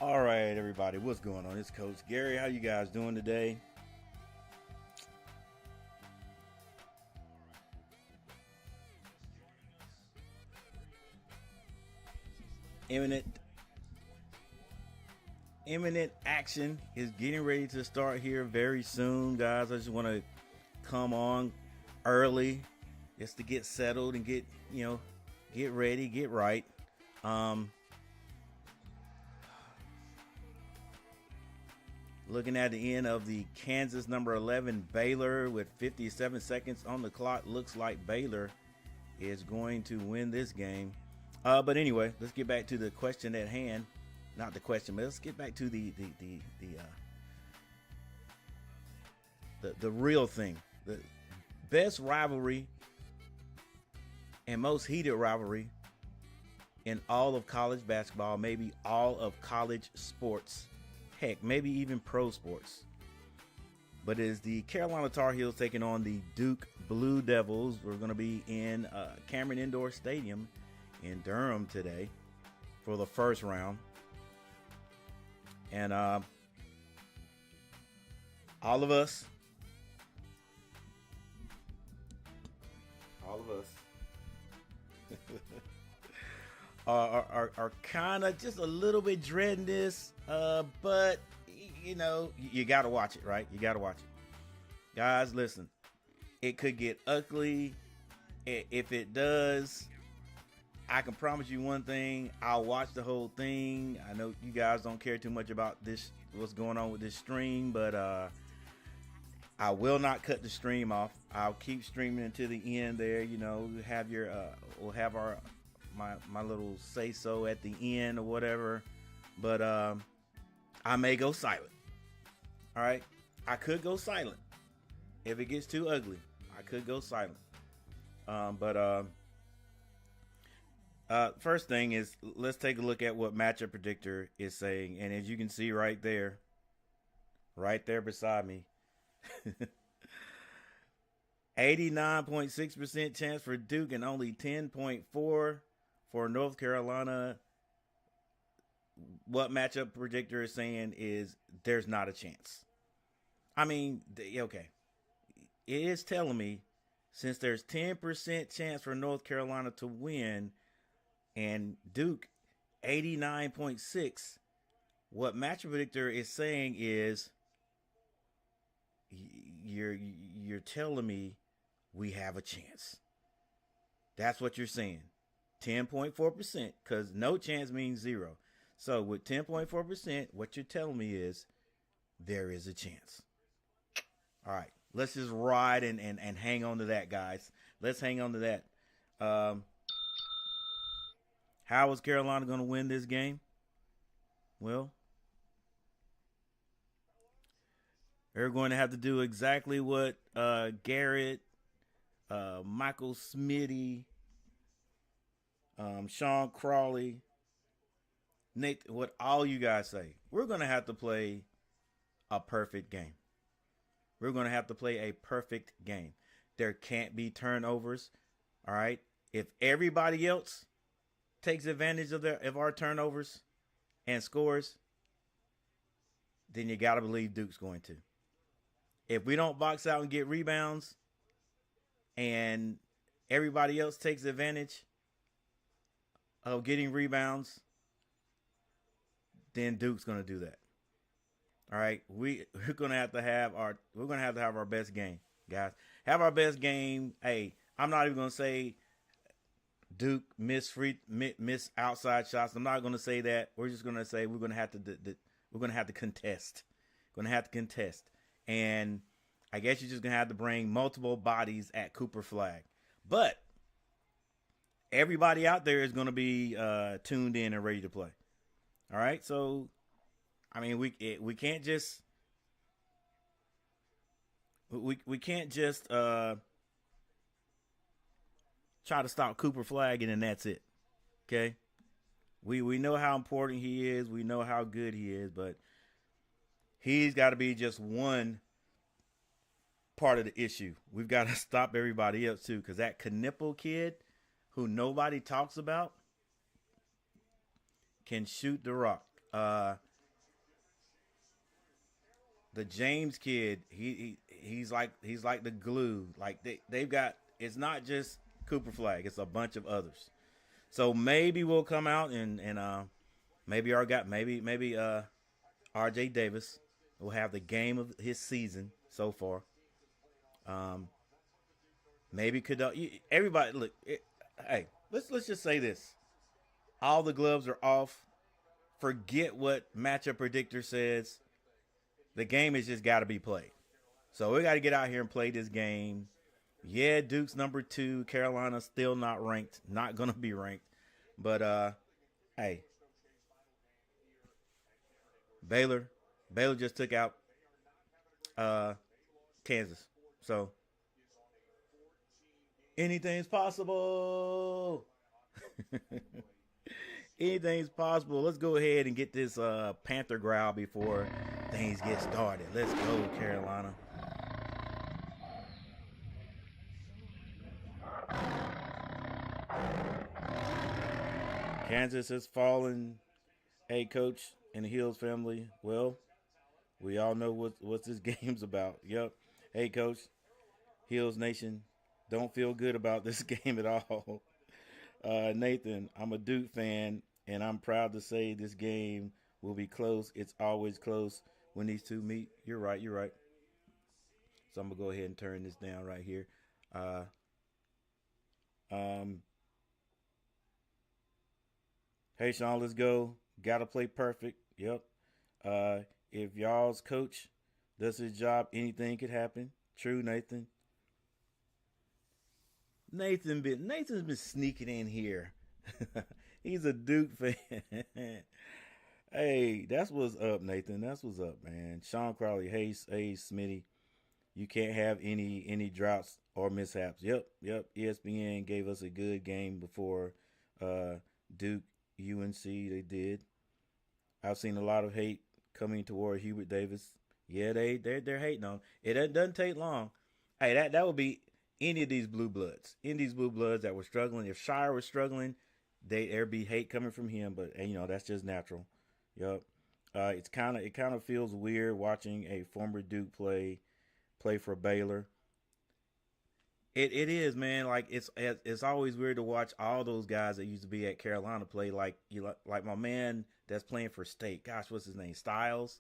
All right, everybody, what's going on? It's Coach Gary. How you guys doing today? Imminent, imminent action is getting ready to start here very soon, guys. I just want to come on early just to get settled and get ready, get right. Um, Looking at the end of the Kansas number 11 Baylor with 57 seconds on the clock. Looks like Baylor is going to win this game. But anyway, let's get back to the question at hand. Not the question, but let's get back to the real thing. The best rivalry and most heated rivalry in all of college basketball, maybe all of college sports. Heck, maybe even pro sports. But it is the Carolina Tar Heels taking on the Duke Blue Devils. We're going to be in Cameron Indoor Stadium in Durham today for the first round. And all of us are kind of just a little bit dreading this, but you got to watch it, right? You got to watch it. Guys, listen, it could get ugly. If it does, I can promise you one thing. I'll watch the whole thing. I know you guys don't care too much about this, what's going on with this stream, but I will not cut the stream off. I'll keep streaming until the end there. We'll have my little say so at the end or whatever, but I may go silent. All right, I could go silent if it gets too ugly. I could go silent. First thing is, let's take a look at what Matchup Predictor is saying, and as you can see right there beside me, 89.6% chance for Duke and only 10.4 for North Carolina. What Matchup Predictor is saying is there's not a chance. I mean, okay. It is telling me since there's 10% chance for North Carolina to win and Duke 89.6, what Matchup Predictor is saying is you're telling me we have a chance. That's what you're saying. 10.4%, because no chance means zero. So with 10.4%, what you're telling me is there is a chance. All right, let's just ride and hang on to that, guys. Let's hang on to that. How is Carolina going to win this game? Well, they're going to have to do exactly what Garrett, Michael Smitty, Sean Crawley, Nate, what all you guys say. We're going to have to play a perfect game. We're going to have to play a perfect game. There can't be turnovers. All right. If everybody else takes advantage of our turnovers and scores, then you got to believe Duke's going to. If we don't box out and get rebounds and everybody else takes advantage of getting rebounds, then Duke's going to do that. All right, we're going to have to have our best game, guys. Have our best game. Hey, I'm not even going to say Duke miss outside shots. I'm not going to say that. We're just going to say we're going to have to contest. Going to have to contest. And I guess you're just going to have to bring multiple bodies at Cooper Flag. But everybody out there is going to be tuned in and ready to play. All right, so I mean we can't just try to stop Cooper Flag and then that's it. Okay, we know how important he is. We know how good he is, but he's got to be just one part of the issue. We've got to stop everybody else too, because that Knipple kid, who nobody talks about, can shoot the rock. the James kid, he's like the glue. Like they've got, it's not just Cooper Flag, it's a bunch of others. So maybe we'll come out and maybe our guy, maybe RJ Davis will have the game of his season so far. Um, maybe could everybody look? Hey, let's just say this: all the gloves are off. Forget what matchup predictor says. The game has just got to be played. So we got to get out here and play this game. Yeah, Duke's number 2. Carolina still not ranked. Not gonna be ranked. But hey, Baylor, Baylor just took out uh, Kansas. So anything's possible. Anything's possible. Let's go ahead and get this Panther growl before things get started. Let's go, Carolina. Kansas has fallen. Hey, coach and the Hills family. Well, we all know what this game's about. Yep. Hey, coach, Hills Nation. Don't feel good about this game at all. Nathan, I'm a Duke fan, and I'm proud to say this game will be close. It's always close when these two meet. You're right. You're right. So I'm gonna go ahead and turn this down right here. Uh, um, hey, Sean, let's go. Gotta play perfect. Yep. Uh, if y'all's coach does his job, anything could happen. True, Nathan. Nathan's been sneaking in here. He's a Duke fan. Hey, that's what's up, Nathan. That's what's up, man. Sean Crowley, hey, Smitty. You can't have any droughts or mishaps. Yep. ESPN gave us a good game before uh, Duke UNC. They did. I've seen a lot of hate coming toward Hubert Davis. Yeah, they're hating on him. It doesn't take long. Hey, that would be any of these blue bloods. Any of these blue bloods that were struggling. If Shire was struggling, there'd be hate coming from him. But and, that's just natural. Yup. It kind of feels weird watching a former Duke play for Baylor. It is, man. Like it's always weird to watch all those guys that used to be at Carolina play. Like my man that's playing for State. Gosh, what's his name? Styles.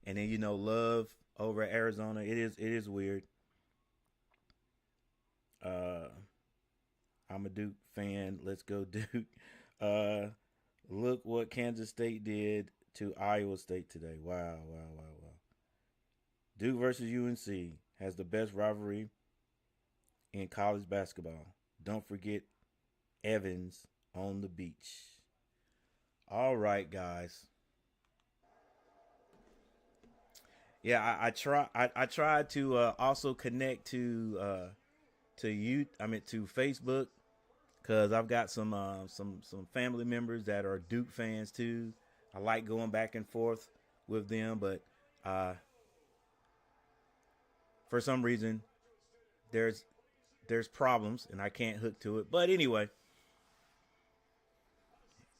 And then Love over at Arizona. It is weird. Uh, I'm a Duke fan. Let's go Duke. Uh, look what Kansas State did to Iowa State today. Wow. Duke versus UNC has the best rivalry in college basketball. Don't forget Evans on the beach. All right, guys. Yeah, I tried to also connect to Facebook because I've got some family members that are Duke fans too. I like going back and forth with them, but for some reason there's problems and I can't hook to it. But anyway,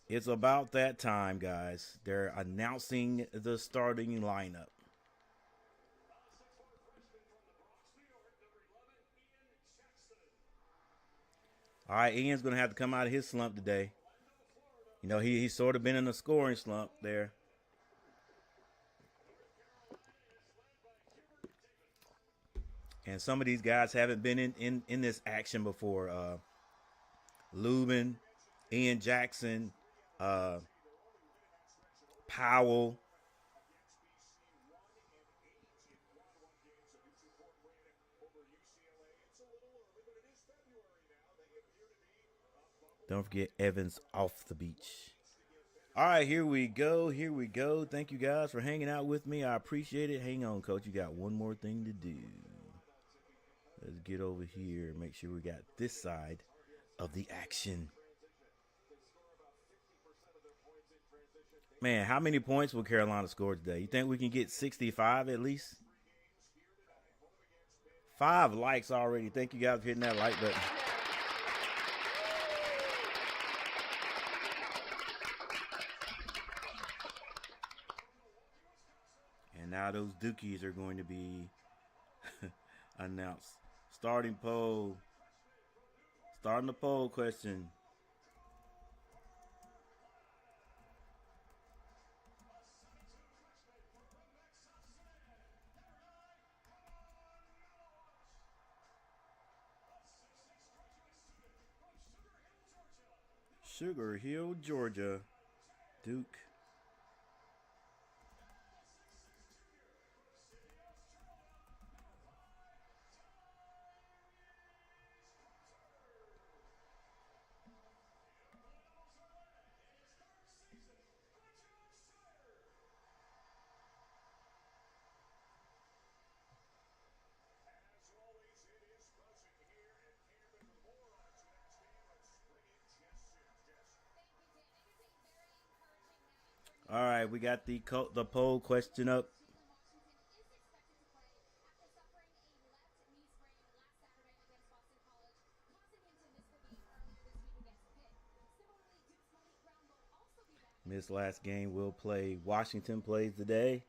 it's about that time, guys. They're announcing the starting lineup. All right, Ian's going to have to come out of his slump today. He's sort of been in a scoring slump there. And some of these guys haven't been in this action before. Lubin, Ian Jackson, Powell. Don't forget Evans off the beach. All right, here we go. Thank you guys for hanging out with me. I appreciate it. Hang on, Coach. You got one more thing to do. Let's get over here. Make sure we got this side of the action. Man, how many points will Carolina score today? You think we can get 65 at least? 5 likes already. Thank you guys for hitting that like button. And now those dookies are going to be announced. Starting poll. Starting the poll question. Sugar Hill, Georgia. Duke. All right, we got the poll question up. Missed last game. Will play. Washington plays today.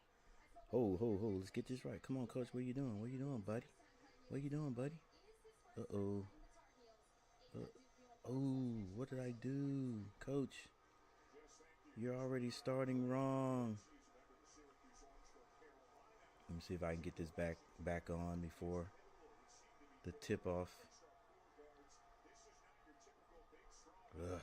Ho. Let's get this right. Come on, coach. What you doing? What you doing, buddy? What you doing, buddy? Uh-oh. Oh, what did I do? Coach, you're already starting wrong. Let me see if I can get this back on before the tip off. Ugh.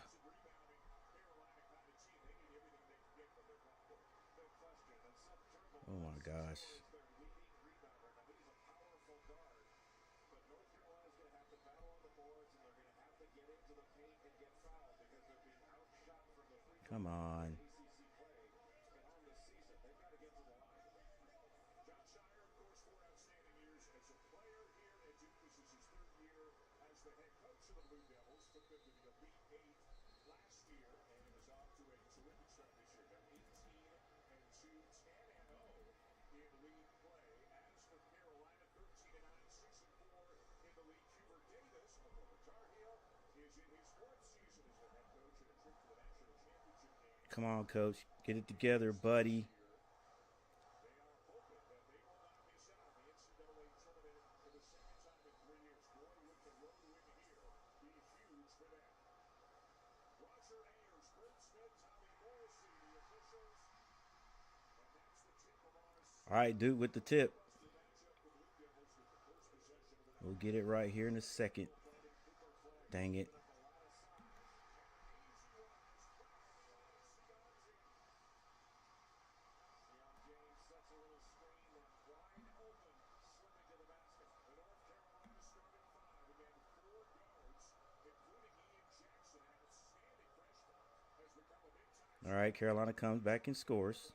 Oh my gosh. Come on. Come on, coach. Get it together, buddy. All right, dude, with the tip. We'll get it right here in a second. Dang it. All right, Carolina comes back and scores.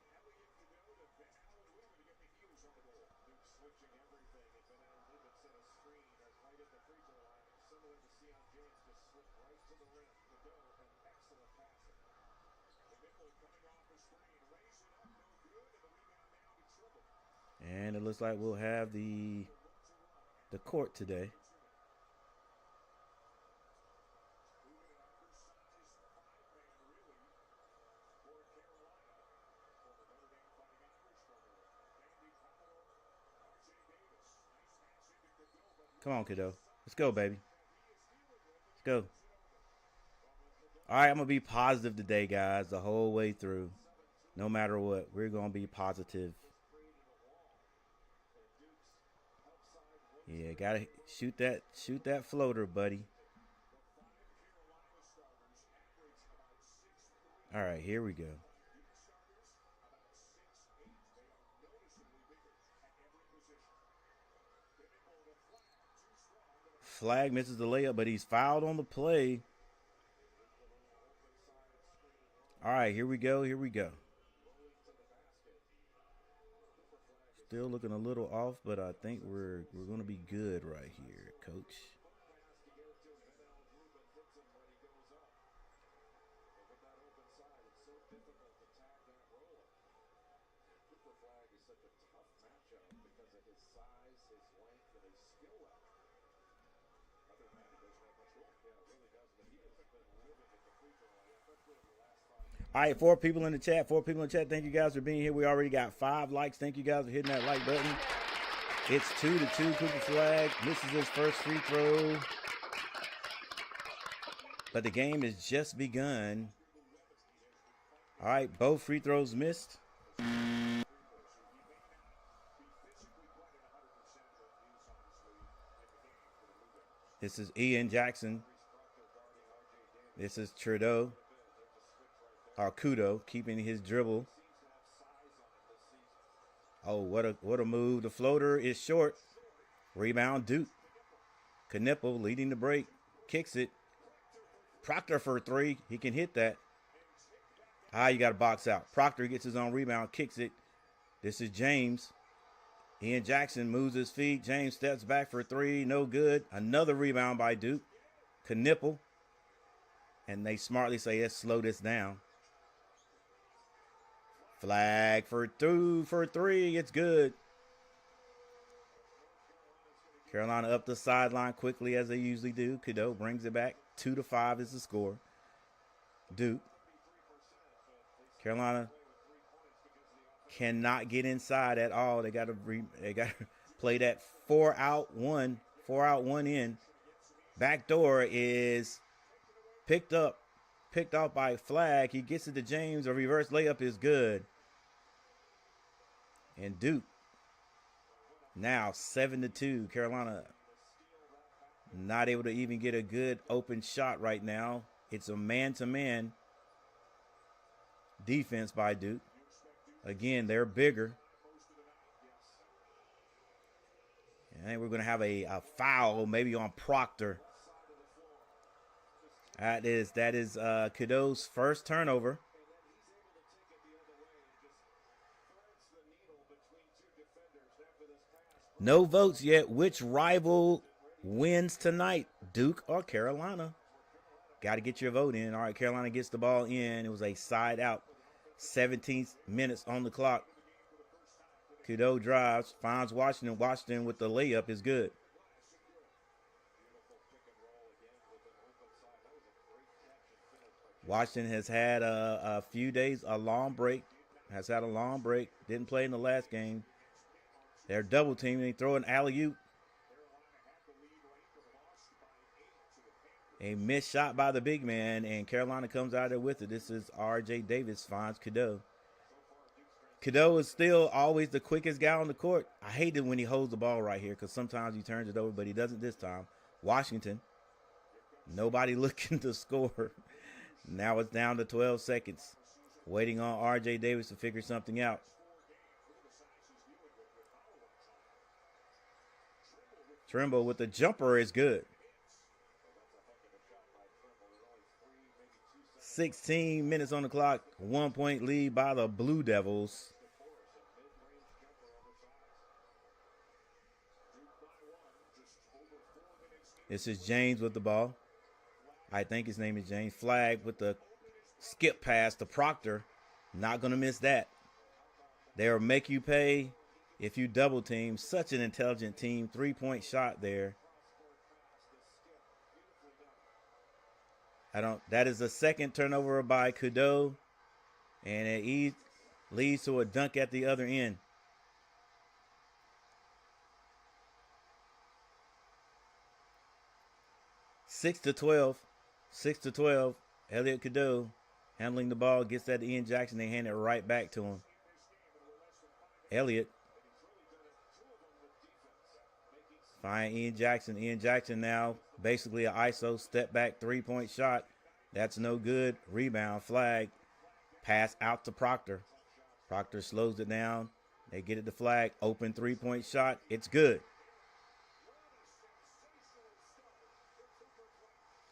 And it looks like we'll have the court today. Come on, kiddo. Let's go, baby. Let's go. All right, I'm going to be positive today, guys, the whole way through. No matter what, we're going to be positive. Yeah, got to shoot that floater, buddy. All right, here we go. Flag misses the layup, but he's fouled on the play. All right, here we go. Still looking a little off, but I think we're going to be good right here, coach. All right, 4 people in the chat. 4 people in the chat. Thank you guys for being here. We already got 5 likes. Thank you guys for hitting that like button. It's 2-2. Cooper Flag misses his first free throw. But the game has just begun. All right, both free throws missed. This is Ian Jackson. This is Trudeau. Or Kudo, keeping his dribble. Oh, what a move. The floater is short. Rebound, Duke. Knipple leading the break. Kicks it. Proctor for 3. He can hit that. You got to box out. Proctor gets his own rebound, kicks it. This is James. Ian Jackson moves his feet. James steps back for 3. No good. Another rebound by Duke. Knipple. And they smartly say, let's slow this down. Flag for 3. It's good. Carolina up the sideline quickly as they usually do. Cadeau brings it back. 2-5 is the score. Duke. Carolina cannot get inside at all. They got to play that 4 out 1 in. Backdoor is picked off by Flag. He gets it to James. A reverse layup is good. And Duke now 7-2. Carolina not able to even get a good open shot right now. It's a man-to-man defense by Duke. Again, they're bigger. I think we're going to have a foul maybe on Proctor. That is Cadeau's first turnover. No votes yet. Which rival wins tonight, Duke or Carolina? Got to get your vote in. All right, Carolina gets the ball in. It was a side out. 17 minutes on the clock. Cadeau drives, finds Washington. Washington with the layup is good. Washington has had a few days, a long break. Has had a long break. Didn't play in the last game. They're double teaming. They throw an alley-oop. A missed shot by the big man, and Carolina comes out there with it. This is R.J. Davis finds Cadeau. Cadeau is still always the quickest guy on the court. I hate it when he holds the ball right here because sometimes he turns it over, but he doesn't this time. Washington, nobody looking to score. Now it's down to 12 seconds. Waiting on R.J. Davis to figure something out. Trimble with the jumper is good. 16 minutes on the clock. 1-point lead by the Blue Devils. This is James with the ball. I think his name is James. Flag with the skip pass to Proctor. Not going to miss that. They'll make you pay if you double team. Such an intelligent team. 3-point shot there. That is the second turnover by Cadeau, and it leads to a dunk at the other end. Six to 12. Elliot Cadeau handling the ball, gets that to Ian Jackson. They hand it right back to him. Elliot. Find Ian Jackson. Ian Jackson now basically an ISO step back 3-point shot. That's no good. Rebound, Flag. Pass out to Proctor. Proctor slows it down. They get it to Flag. Open 3-point shot. It's good.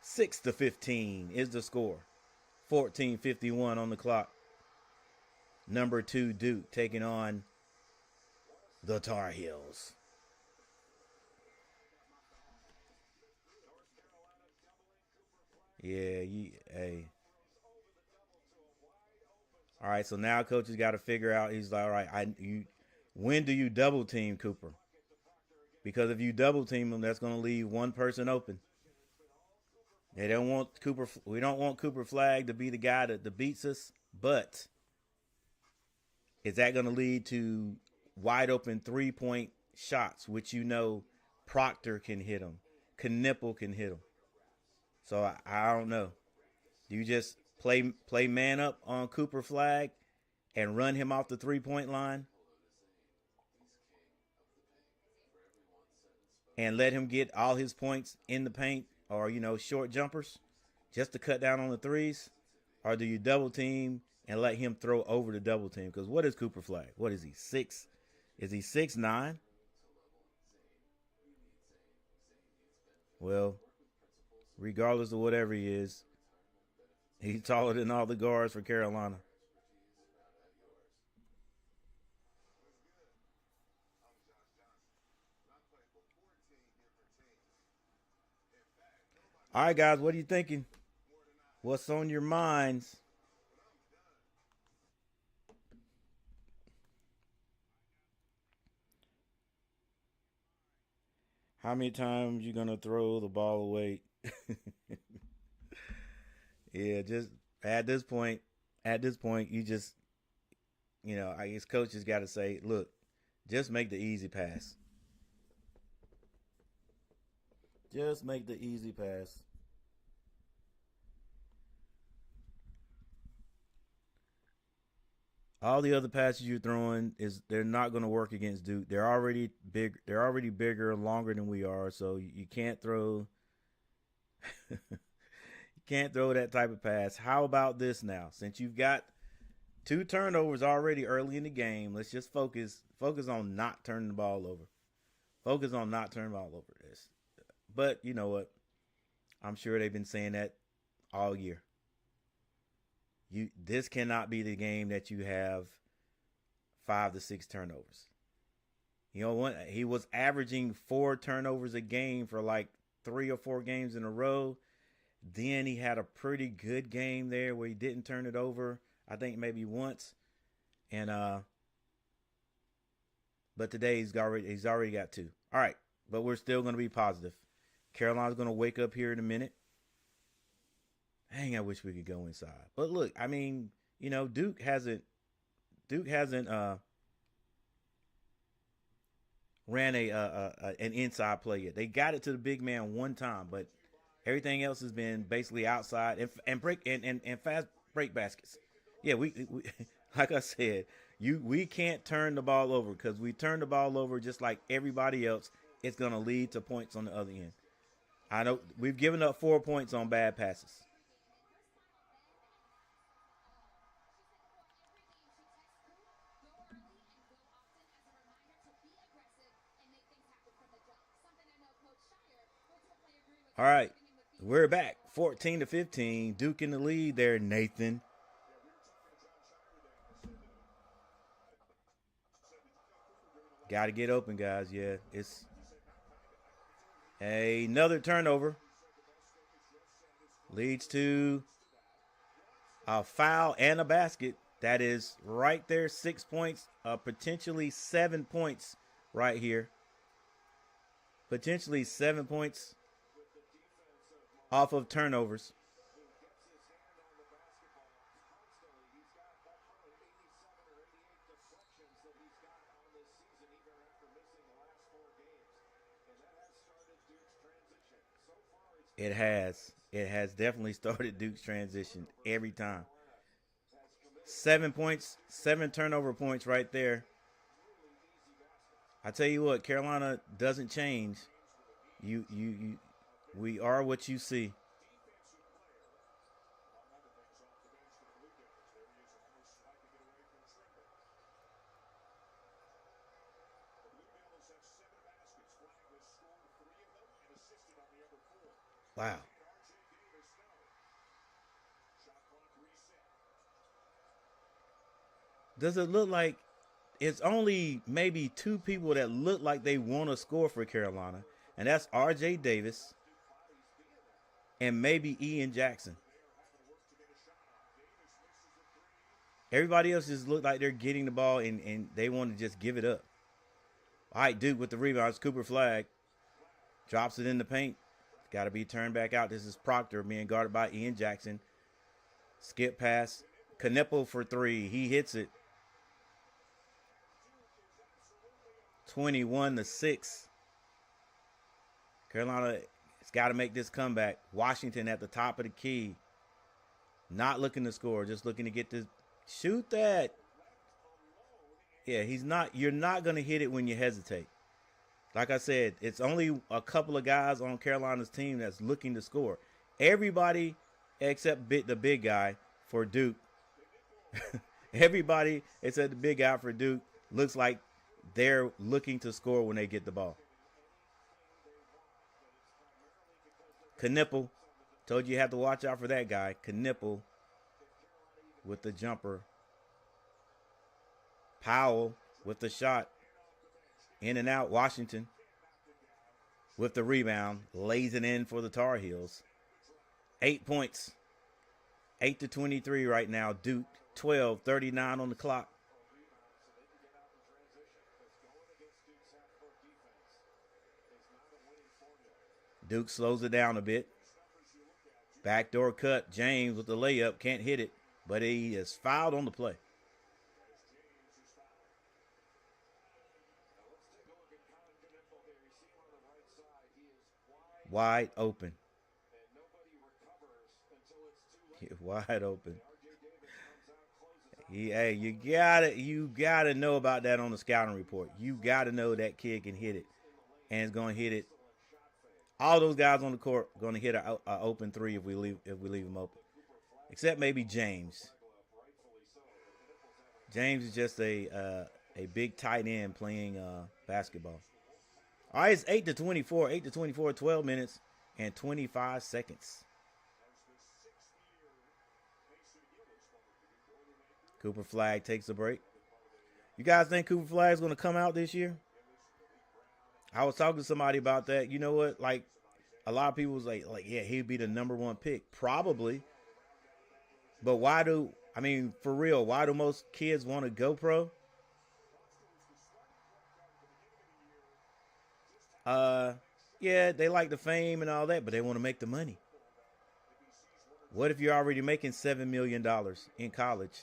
6-15 is the score. 14:51 on the clock. Number 2 Duke taking on the Tar Heels. Yeah, hey. All right, so now coaches got to figure out. He's like, all right, when do you double team Cooper? Because if you double team him, that's going to leave one person open. They don't want Cooper. We don't want Cooper Flag to be the guy that beats us But is that going to lead to wide open 3-point shots, which Proctor can hit them, Knipple can hit them? So I don't know. Do you just play man up on Cooper Flag and run him off the 3-point line and let him get all his points in the paint or short jumpers just to cut down on the threes? Or do you double team and let him throw over the double team? Because what is Cooper Flag? What is he, 6? Is he 6'9"? Well, regardless of whatever he is, he's taller than all the guards for Carolina. All right, guys, what are you thinking? What's on your minds? How many times you gonna throw the ball away? Yeah, just at this point, you just I guess coaches got to say, look, just make the easy pass. Just make the easy pass. All the other passes you're throwing they're not going to work against Duke. They're already big. They're already bigger, longer than we are. So you can't throw. You can't throw that type of pass. How about this now? Since you've got 2 turnovers already early in the game, let's just focus on not turning the ball over. Focus on not turning the ball over. This, but you know what? I'm sure they've been saying that all year. This cannot be the game that you have 5 to 6 turnovers. He was averaging 4 turnovers a game for like 3 or 4 games in a row. Then he had a pretty good game there where he didn't turn it over. I think maybe once. And but today he's already got 2. All right, but we're still going to be positive. Carolina's going to wake up here in a minute. Dang, I wish we could go inside. But look, I mean, Duke hasn't ran an inside play yet. They got it to the big man one time, but everything else has been basically outside and fast break baskets. Yeah, we like I said, we can't turn the ball over, because we turn the ball over just like everybody else, it's gonna lead to points on the other end. I know we've given up 4 points on bad passes. All right, we're back. 14-15. Duke in the lead there, Nathan. Got to get open, guys. Yeah, it's another turnover. Leads to a foul and a basket. That is right there, 6 points, potentially 7 points right here. Potentially 7 points off of turnovers. It has. It has definitely started Duke's transition every time. 7 points, 7 turnover points right there. I tell you what, Carolina doesn't change. We are what you see. Wow. Does it look like it's only maybe 2 people that look like they want to score for Carolina, and that's R.J. Davis and maybe Ian Jackson. Everybody else just look like they're getting the ball and they want to just give it up. All right, Duke with the rebounds. Cooper Flag drops it in the paint. Got to be turned back out. This is Proctor being guarded by Ian Jackson. Skip pass. Knipple for three. He hits it. 21-6. Carolina has got to make this comeback. Washington at the top of the key. Not looking to score, just looking to get this. Shoot that. Yeah, he's not. You're not going to hit it when you hesitate. Like I said, it's only a couple of guys on Carolina's team that's looking to score. Everybody except the big guy for Duke. Everybody except the big guy for Duke looks like they're looking to score when they get the ball. Knipple. Told you have to watch out for that guy. Knipple with the jumper. Powell with the shot. In and out. Washington with the rebound. Lays it in for the Tar Heels. 8 points. 8-23 right now. Duke. 12:39 on the clock. Duke slows it down a bit. Backdoor cut. James with the layup. Can't hit it, but he is fouled on the play. Wide open. Wide open. Hey, you gotta know about that on the scouting report. You gotta know that kid can hit it, and is gonna hit it. All those guys on the court gonna hit a open three if we leave them open, except maybe James. James is just a big tight end playing basketball. All right, it's 8-24. 8-24. 12 minutes and 25 seconds. Cooper Flagg takes a break. You guys think Cooper Flagg is going to come out this year? I was talking to somebody about that. You know what? Like, a lot of people was like, yeah, he'd be the number one pick. Probably. But for real, why do most kids want to go pro? Yeah, they like the fame and all that, but they want to make the money. What if you're already making $7 million in college?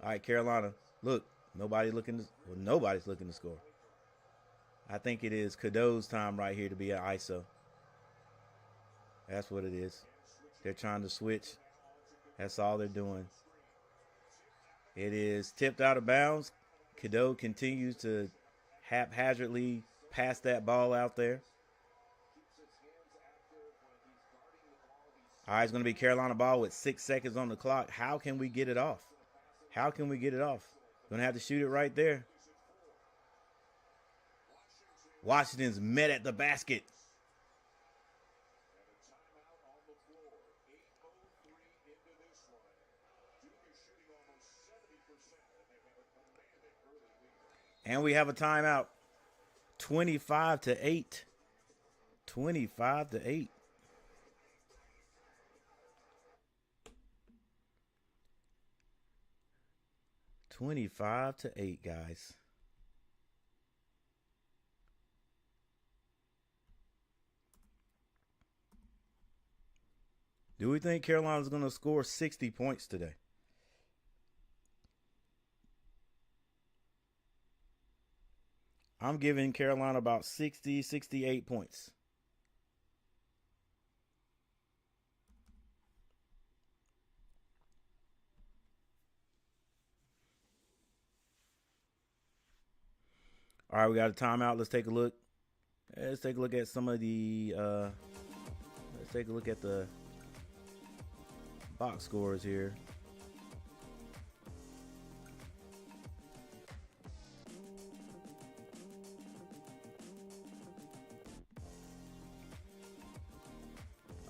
All right, Carolina. Look, nobody's looking to score. I think it is Cadeau's time right here to be an ISO. That's what it is. They're trying to switch. That's all they're doing. It is tipped out of bounds. Cadeau continues to haphazardly pass that ball out there. All right, it's going to be Carolina ball with 6 seconds on the clock. How can we get it off? Going to have to shoot it right there. Washington's met at the basket. And we have a timeout. 25-8. 25-8. 25-8, guys. Do we think Carolina's going to score 60 points today? I'm giving Carolina about 60, 68 points. All right, we got a timeout. Let's take a look. Let's take a look at some of the. Let's take a look at the box scores here.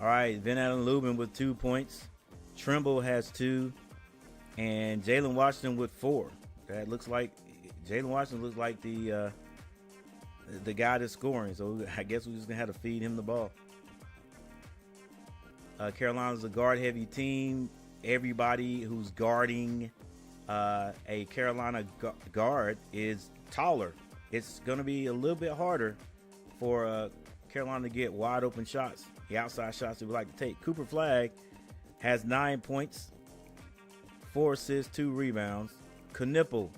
All right, Van Allen Lubin with 2 points. Trimble has 2, and Jalen Washington with 4. That looks like Jalen Washington looks like the guy that's scoring. So I guess we're just gonna have to feed him the ball. Carolina's a guard-heavy team. Everybody who's guarding a Carolina guard is taller. It's gonna be a little bit harder for Carolina to get wide open shots, the outside shots they would like to take. Cooper Flagg has 9 points, 4 assists, 2 rebounds. Knipple,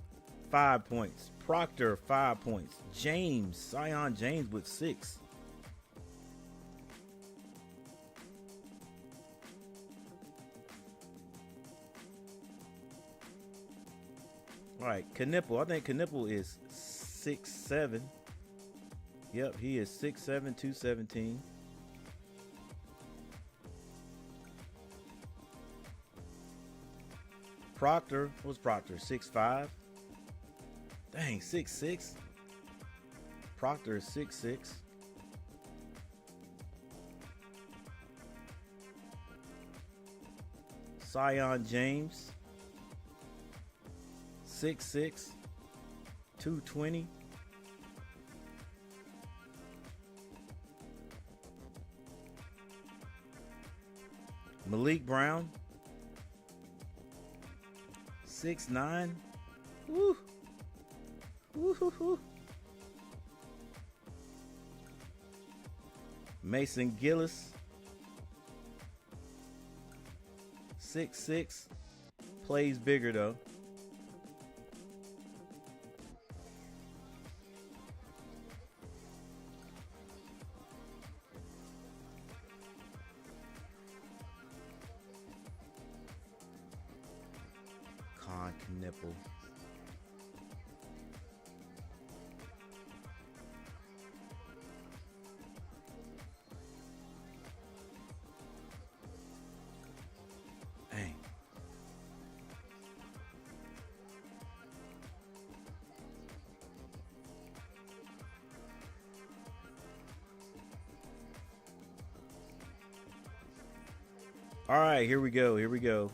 5 points. Proctor, 5 points. Zion James with 6. All right, Knipple. I think Knipple is 6'7". Yep, he is 6'7", 217. Proctor, what's Proctor? 6'5". Dang, 6'6". Proctor is 6'6". Zion James, 6'6", 220. Malik Brown, 6'9". Woo. Woo-hoo-hoo. Mason Gillis, 6'6". Plays bigger though. Knipple. Dang. All right, here we go. Here we go.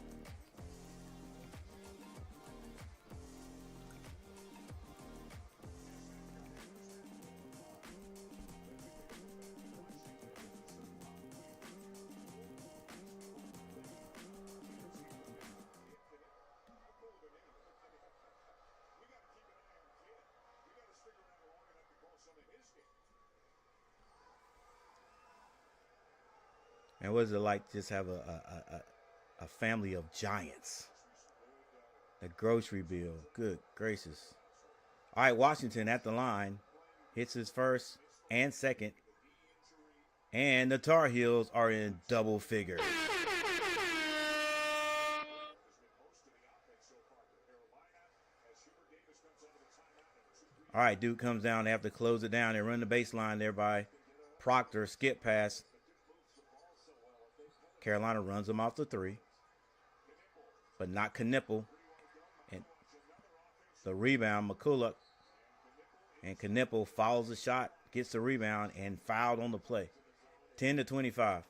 And what is it like to just have a family of giants? The grocery bill. Good gracious. All right, Washington at the line. Hits his first and second. And the Tar Heels are in double figures. All right, Duke comes down. They have to close it down. They run the baseline there by Proctor. Skip pass. Carolina runs them off the 3. But not Knipple. And the rebound, McCulloch. And Knipple fouls the shot, gets the rebound, and fouled on the play. 10-25.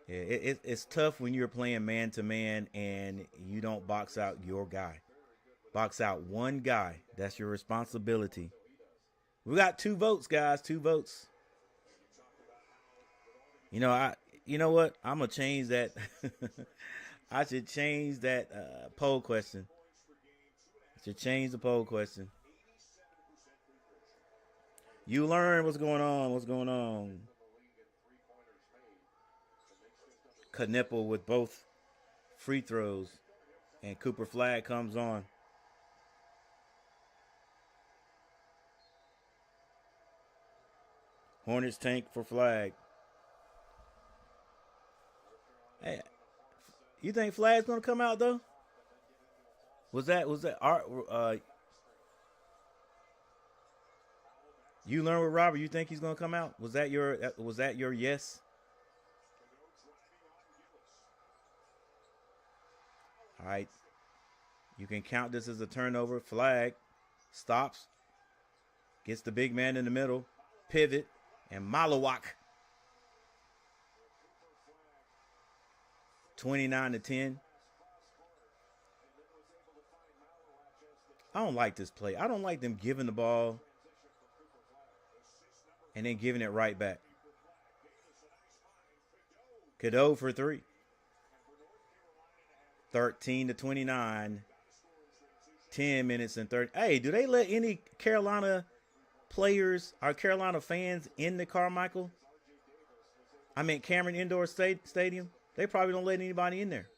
Yeah, it's tough when you're playing man-to-man and you don't box out your guy. Box out one guy. That's your responsibility. We got 2 votes, guys. 2 votes. You know what? I'm gonna change that. I should change that poll question. I should change the poll question. You learn what's going on. What's going on? Knipple with both free throws, and Cooper Flag comes on. Hornets tank for Flag. Hey, you think Flag's gonna come out though? Was that our you learn with Robert? You think he's gonna come out? Was that your yes? All right, you can count this as a turnover. Flag stops, gets the big man in the middle, pivot, and Malawak. 29-10. I don't like this play. I don't like them giving the ball and then giving it right back. Cadeau for 3. 13-29. 10 minutes and 30. Hey, do they let any Carolina players, are Carolina fans in the Carmichael? I mean, Cameron Indoor Stadium. They probably don't let anybody in there.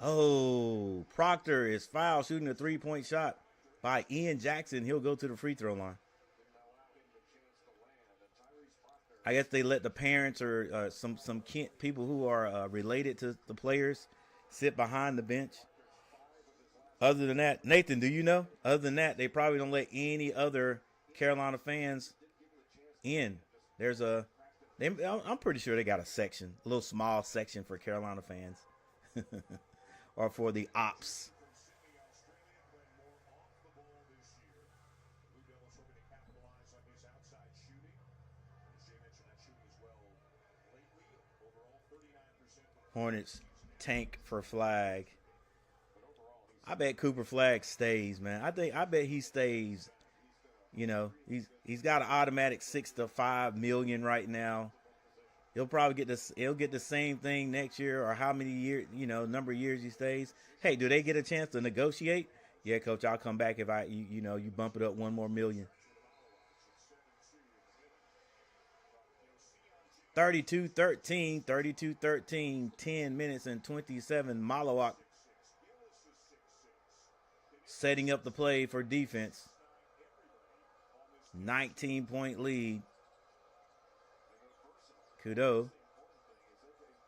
Oh, Proctor is fouled shooting a 3-point shot by Ian Jackson. He'll go to the free throw line. I guess they let the parents or some people who are related to the players sit behind the bench. Other than that, Nathan, do you know? Other than that, they probably don't let any other Carolina fans in. I'm pretty sure they got a section, a little small section for Carolina fans, or for the ops. Hornets tank for Flag. I bet Cooper Flag stays, man. I bet he stays. You know, he's got an automatic $6 to $5 million right now. He'll probably get this. He'll get the same thing next year, or how many years, number of years he stays. Hey, do they get a chance to negotiate? Yeah, coach, I'll come back if you bump it up $1 more million. 32-13, 10 minutes and 27. Malawak setting up the play for defense. 19-point lead. Kudo.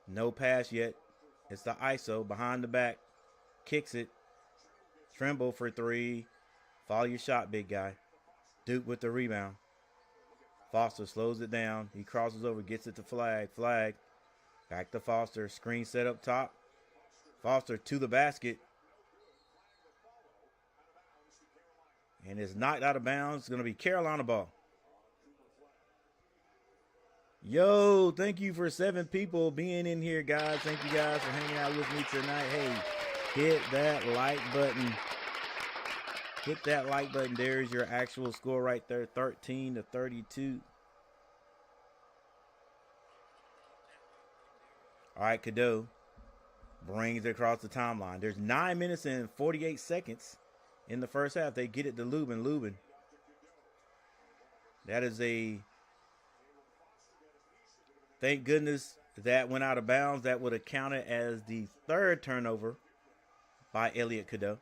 No pass yet. It's the ISO behind the back. Kicks it. Trimble for three. Follow your shot, big guy. Duke with the rebound. Foster slows it down. He crosses over, gets it to Flag. Flag. Back to Foster. Screen set up top. Foster to the basket. And it's knocked out of bounds. It's going to be Carolina ball. Yo, thank you for 7 people being in here, guys. Thank you guys for hanging out with me tonight. Hey, hit that like button. Hit that like button. There's your actual score right there, 13-32. All right, Cadeau brings it across the timeline. There's 9 minutes and 48 seconds in the first half. They get it to Lubin. Lubin. That is a... Thank goodness that went out of bounds. That would have counted as the 3rd turnover by Elliot Cadeau.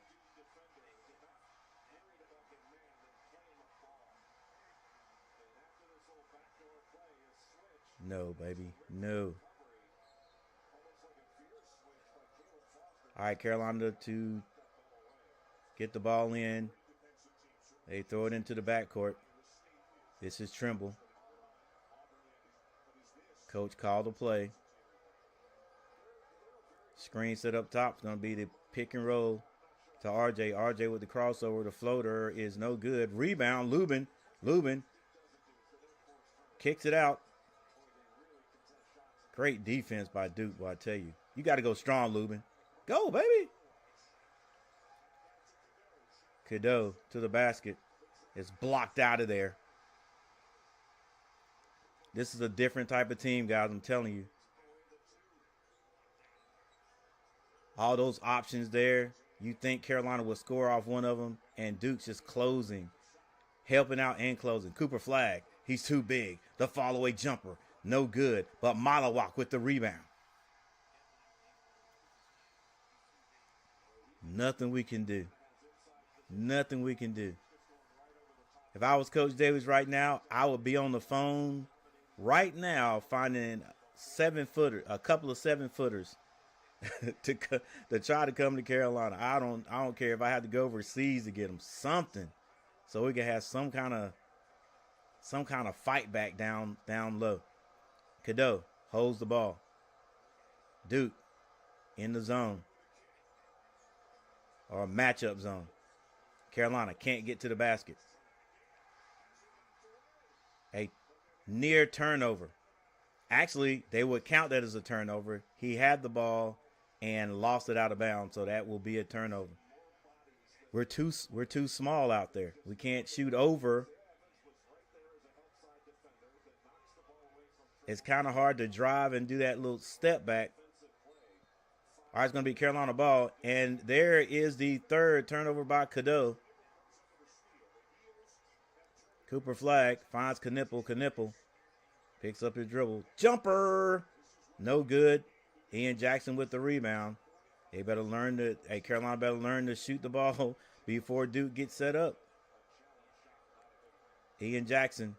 No, baby. No. All right, Carolina to get the ball in. They throw it into the backcourt. This is Trimble. Coach called the play. Screen set up top. It's going to be the pick and roll to RJ. RJ with the crossover. The floater is no good. Rebound, Lubin. Lubin kicks it out. Great defense by Duke, boy, I tell you. You got to go strong, Lubin. Go, baby. Cadeau to the basket. It's blocked out of there. This is a different type of team, guys, I'm telling you. All those options there. You think Carolina will score off one of them, and Duke's just closing. Helping out and closing. Cooper Flag, he's too big. The fall-away jumper, no good. But Malawak with the rebound. Nothing we can do. Nothing we can do. If I was Coach Davis right now, I would be on the phone right now finding a couple of 7-footers to try to come to Carolina. I don't care if I had to go overseas to get them, something, so we can have some kind of fight back down low. Cadeau holds the ball. Duke in the zone, or a matchup zone. Carolina can't get to the basket. A near turnover. Actually, they would count that as a turnover. He had the ball and lost it out of bounds, so that will be a turnover. We're too small out there. We can't shoot over. It's kind of hard to drive and do that little step back. All right, it's going to be Carolina ball, and there is the 3rd turnover by Cadeau. Cooper Flag finds Knipple. Knipple picks up his dribble. Jumper. No good. Ian Jackson with the rebound. They better learn to, Carolina better learn to shoot the ball before Duke gets set up. Ian Jackson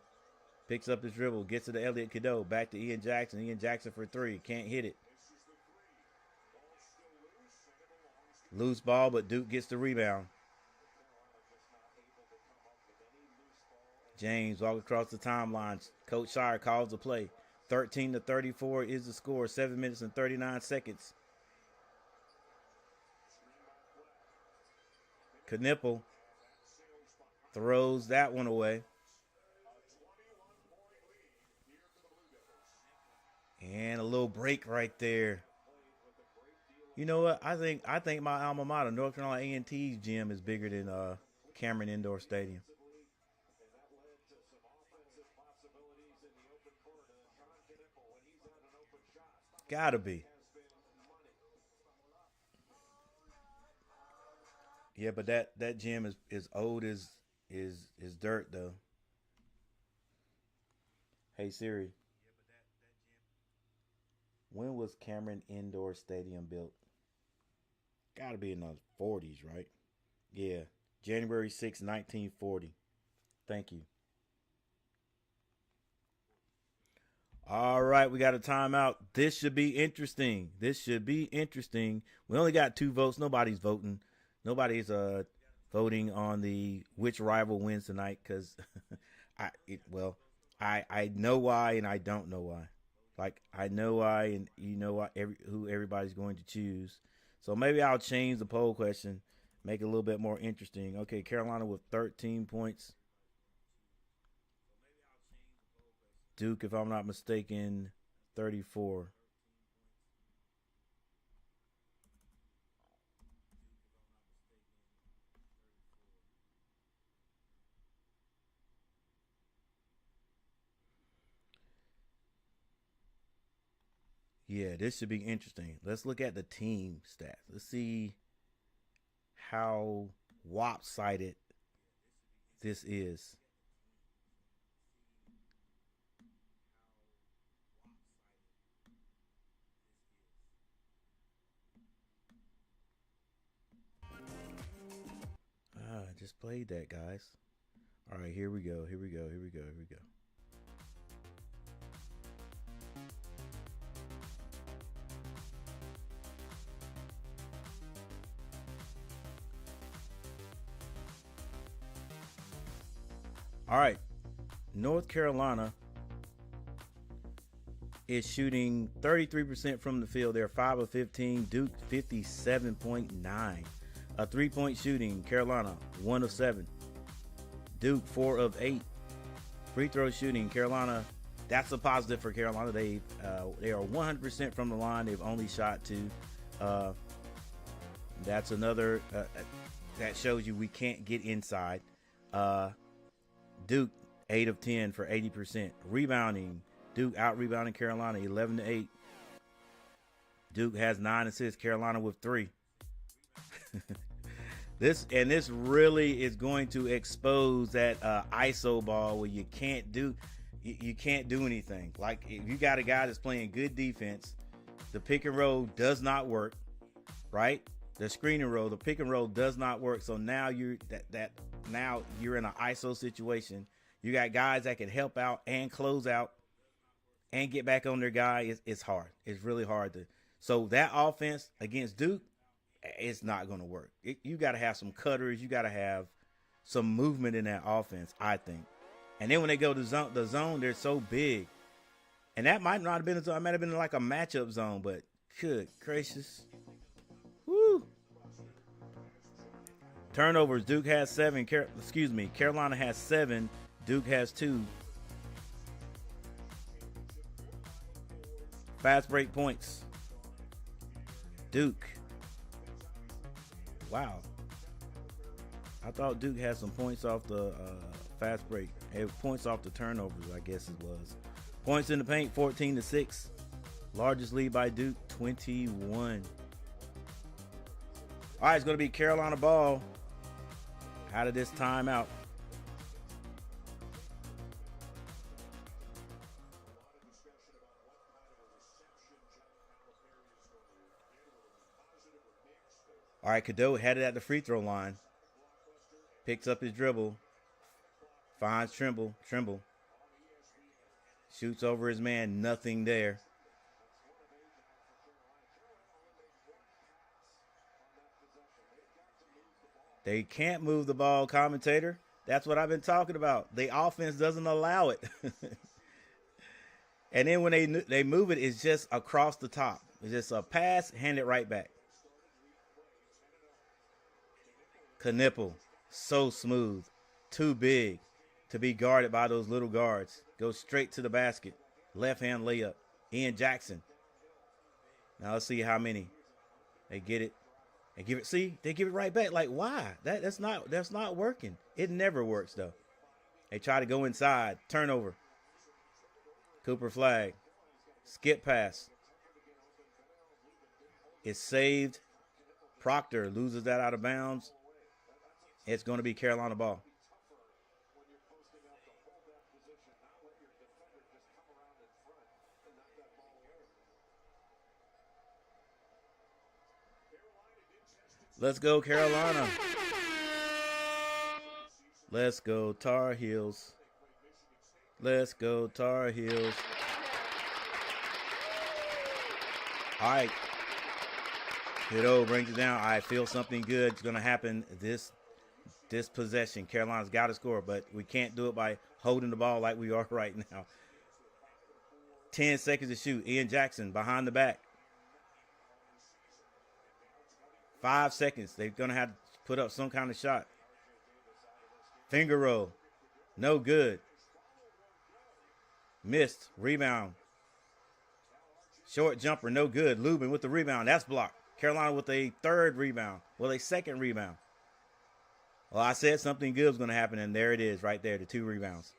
picks up his dribble, gets to the Elliott Cadeau, back to Ian Jackson. Ian Jackson for three, can't hit it. Loose ball, but Duke gets the rebound. James walk across the timeline. Coach Shire calls the play. 13-34 is the score. 7 minutes and 39 seconds. Knipple throws that one away. And a little break right there. You know what? I think my alma mater, North Carolina A&T's gym, is bigger than Cameron Indoor Stadium. Gotta be. Yeah, but that gym is old as dirt though. Hey Siri, when was Cameron Indoor Stadium built? Gotta be in the 40s, right? Yeah, January 6, 1940. Thank you. All right, we got a timeout. This should be interesting. We only got 2 votes. Nobody's voting. Nobody's voting on the which rival wins tonight because I know why and I don't know why. Like I know why and you know why who everybody's going to choose. So maybe I'll change the poll question, make it a little bit more interesting. Okay, Carolina with 13 points. Duke, if I'm not mistaken, 34. Yeah, this should be interesting. Let's look at the team stats. Let's see how lopsided this is. I just played that, guys. All right, here we go. All right, North Carolina is shooting 33% from the field. They're 5 of 15. Duke 57.9. A 3-point shooting. Carolina 1 of 7. Duke 4 of 8. Free throw shooting. Carolina. That's a positive for Carolina. They are 100% from the line. They've only shot 2. That's another that shows you we can't get inside. Duke 8 of 10 for 80%. Rebounding. Duke out rebounding Carolina 11-8. Duke has 9 assists. Carolina with 3. This really is going to expose that ISO ball where you can't do anything. Like if you got a guy that's playing good defense, the pick and roll does not work, right? The screen and roll, the pick and roll does not work. So now you're now you're in an ISO situation. You got guys that can help out and close out and get back on their guy. It's hard. It's really hard to. So that offense against Duke, it's not going to work. You got to have some cutters. You got to have some movement in that offense, I think. And then when they go to the zone, they're so big. And that might not have been a zone. It might have been like a matchup zone, but good gracious. Woo. Turnovers. Duke has 7. Carolina has 7. Duke has 2. Fast break points. Duke. Wow. I thought Duke had some points off the fast break. Points off the turnovers, I guess it was. Points in the paint, 14-6. Largest lead by Duke, 21. All right, it's going to be Carolina ball out of this timeout. All right, Cadeau had it at the free throw line. Picks up his dribble. Finds Trimble. Trimble shoots over his man. Nothing there. They can't move the ball, commentator. That's what I've been talking about. The offense doesn't allow it. And then when they move it, it's just across the top. It's just a pass, hand it right back. Knipple, so smooth, too big to be guarded by those little guards. Goes straight to the basket. Left hand layup. Ian Jackson. Now let's see how many. They get it. They give it. See, they give it right back. Like, why? That's not working. It never works though. They try to go inside. Turnover. Cooper flag. Skip pass. It's saved. Proctor loses that out of bounds. It's going to be Carolina ball. Let's go, Carolina. Let's go, Tar Heels. Let's go, Tar Heels. All right. Hiddo brings it down. I feel something good is going to happen this possession. Carolina's got to score, but we can't do it by holding the ball like we are right now. 10 seconds to shoot. Ian Jackson behind the back. 5 seconds. They're going to have to put up some kind of shot. Finger roll. No good. Missed. Rebound. Short jumper. No good. Lubin with the rebound. That's blocked. Carolina with a third rebound. Well, a second rebound. Well, I said something good was going to happen, and there it is right there, the 2 rebounds.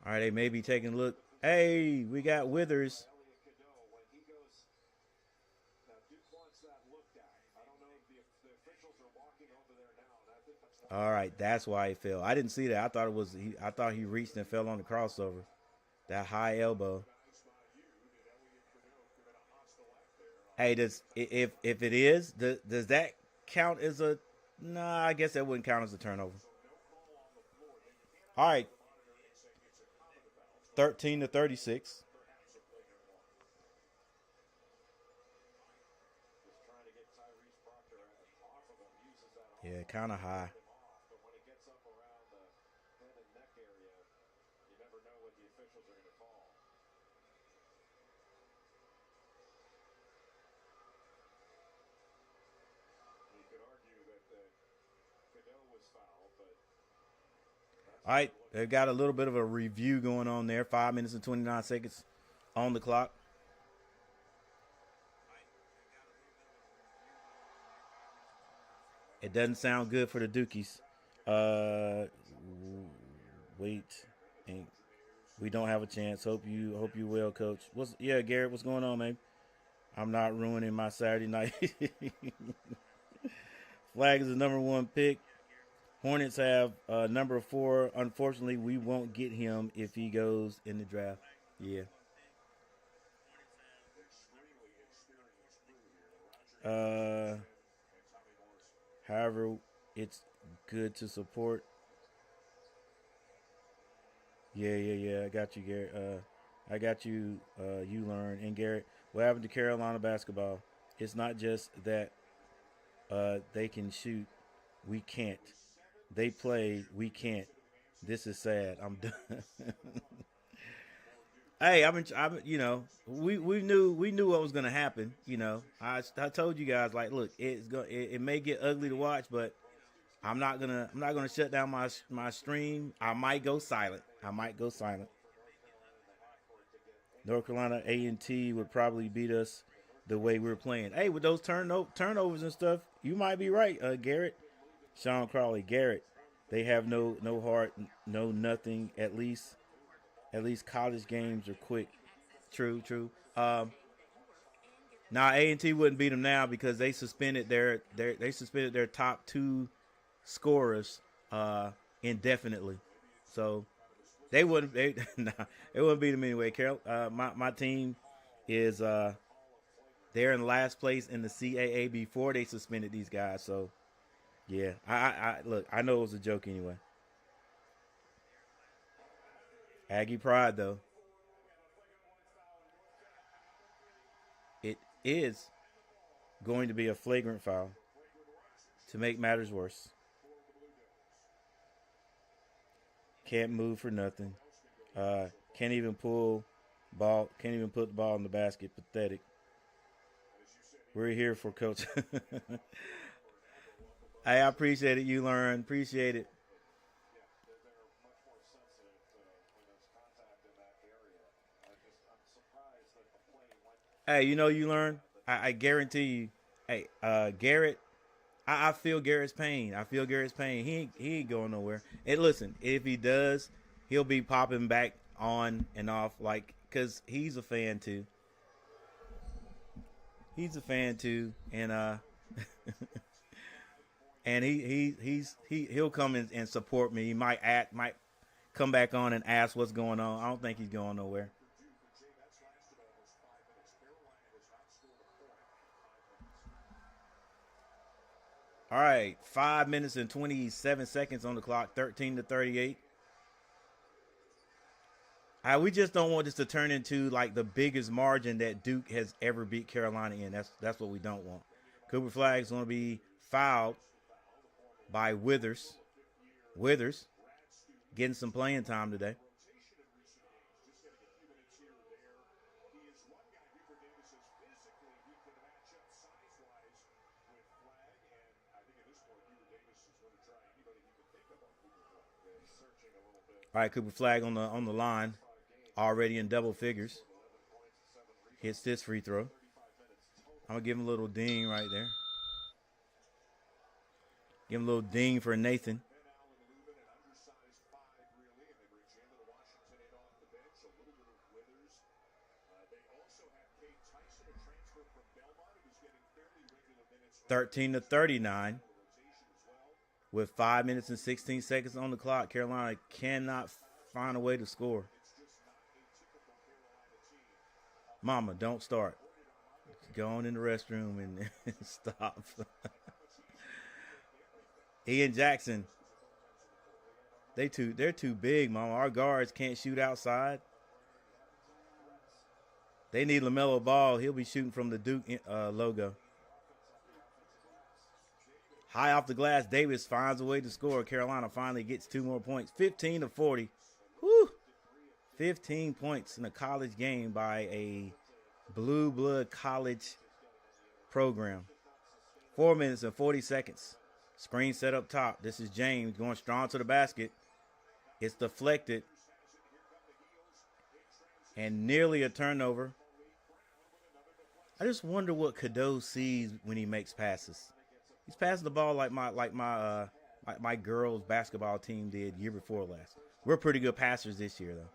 All right, they may be taking a look. Hey, we got Withers. All right, that's why he fell. I didn't see that. I thought it was. I thought he reached and fell on the crossover. That high elbow. Hey, if it is, does that count as a? Nah, I guess that wouldn't count as a turnover. All right. 13-36. Yeah, kind of high. All right, they've got a little bit of a review going on there. 5 minutes and 29 seconds on the clock. It doesn't sound good for the Dukies. Wait, we don't have a chance. Hope you will, Coach. Garrett? What's going on, man? I'm not ruining my Saturday night. Flag is the number 1 pick. Hornets have number 4. Unfortunately, we won't get him if he goes in the draft. Yeah. However, it's good to support. Yeah. I got you, Garrett. I got you. You learn. And Garrett, what happened to Carolina basketball? It's not just that they can shoot. We can't. They play. We can't. This is sad. I'm done. Hey, we knew what was gonna happen. I told you guys, like, look, it may get ugly to watch, but I'm not gonna shut down my stream. I might go silent. North Carolina A&T would probably beat us the way we're playing. Hey, with those turnovers and stuff, you might be right, Garrett. Sean Crawley, Garrett. They have no heart, no nothing. At least college games are quick. True. Now A&T wouldn't beat them now because they suspended their top two scorers indefinitely. So they wouldn't nah, they wouldn't beat them anyway. Carol, my team is they're in last place in the CAA before they suspended these guys. So yeah, I look, I know it was a joke anyway. Aggie pride though, it is going to be a flagrant foul to make matters worse. Can't move for nothing. Can't even pull ball. Can't even put the ball in the basket. Pathetic. We're here for Coach. Hey, I appreciate it. You learn. Appreciate it. Hey, you know you learn. I guarantee you. Hey, Garrett. I feel Garrett's pain. I feel Garrett's pain. He ain't going nowhere. And listen, if he does, he'll be popping back on and off like because he's a fan too. He's a fan too, and and he'll come and support me. He might come back on and ask what's going on. I don't think he's going nowhere. All right, 5 minutes and 27 seconds on the clock, 13-38. We just don't want this to turn into like the biggest margin that Duke has ever beat Carolina in. That's what we don't want. Cooper Flag's going to be fouled by Withers. Withers getting some playing time today. All right, Cooper Flag on the line, already in double figures. Hits this free throw. I'm gonna give him a little ding right there. Give him a little ding for Nathan. (13-39) with 5 minutes and 16 seconds on the clock. Carolina cannot find a way to score. Mama, don't start. Go on in the restroom and stop. Ian Jackson. They're too big, Mama. Our guards can't shoot outside. They need LaMelo Ball. He'll be shooting from the Duke logo. High off the glass, Davis finds a way to score. Carolina finally gets 2 more points. 15-40. Whew. 15 points in a college game by a blue blood college program. 4 minutes and 40 seconds. Screen set up top. This is James going strong to the basket. It's deflected. And nearly a turnover. I just wonder what Cadeau sees when he makes passes. He's passing the ball like my girls' basketball team did year before last. We're pretty good passers this year, though.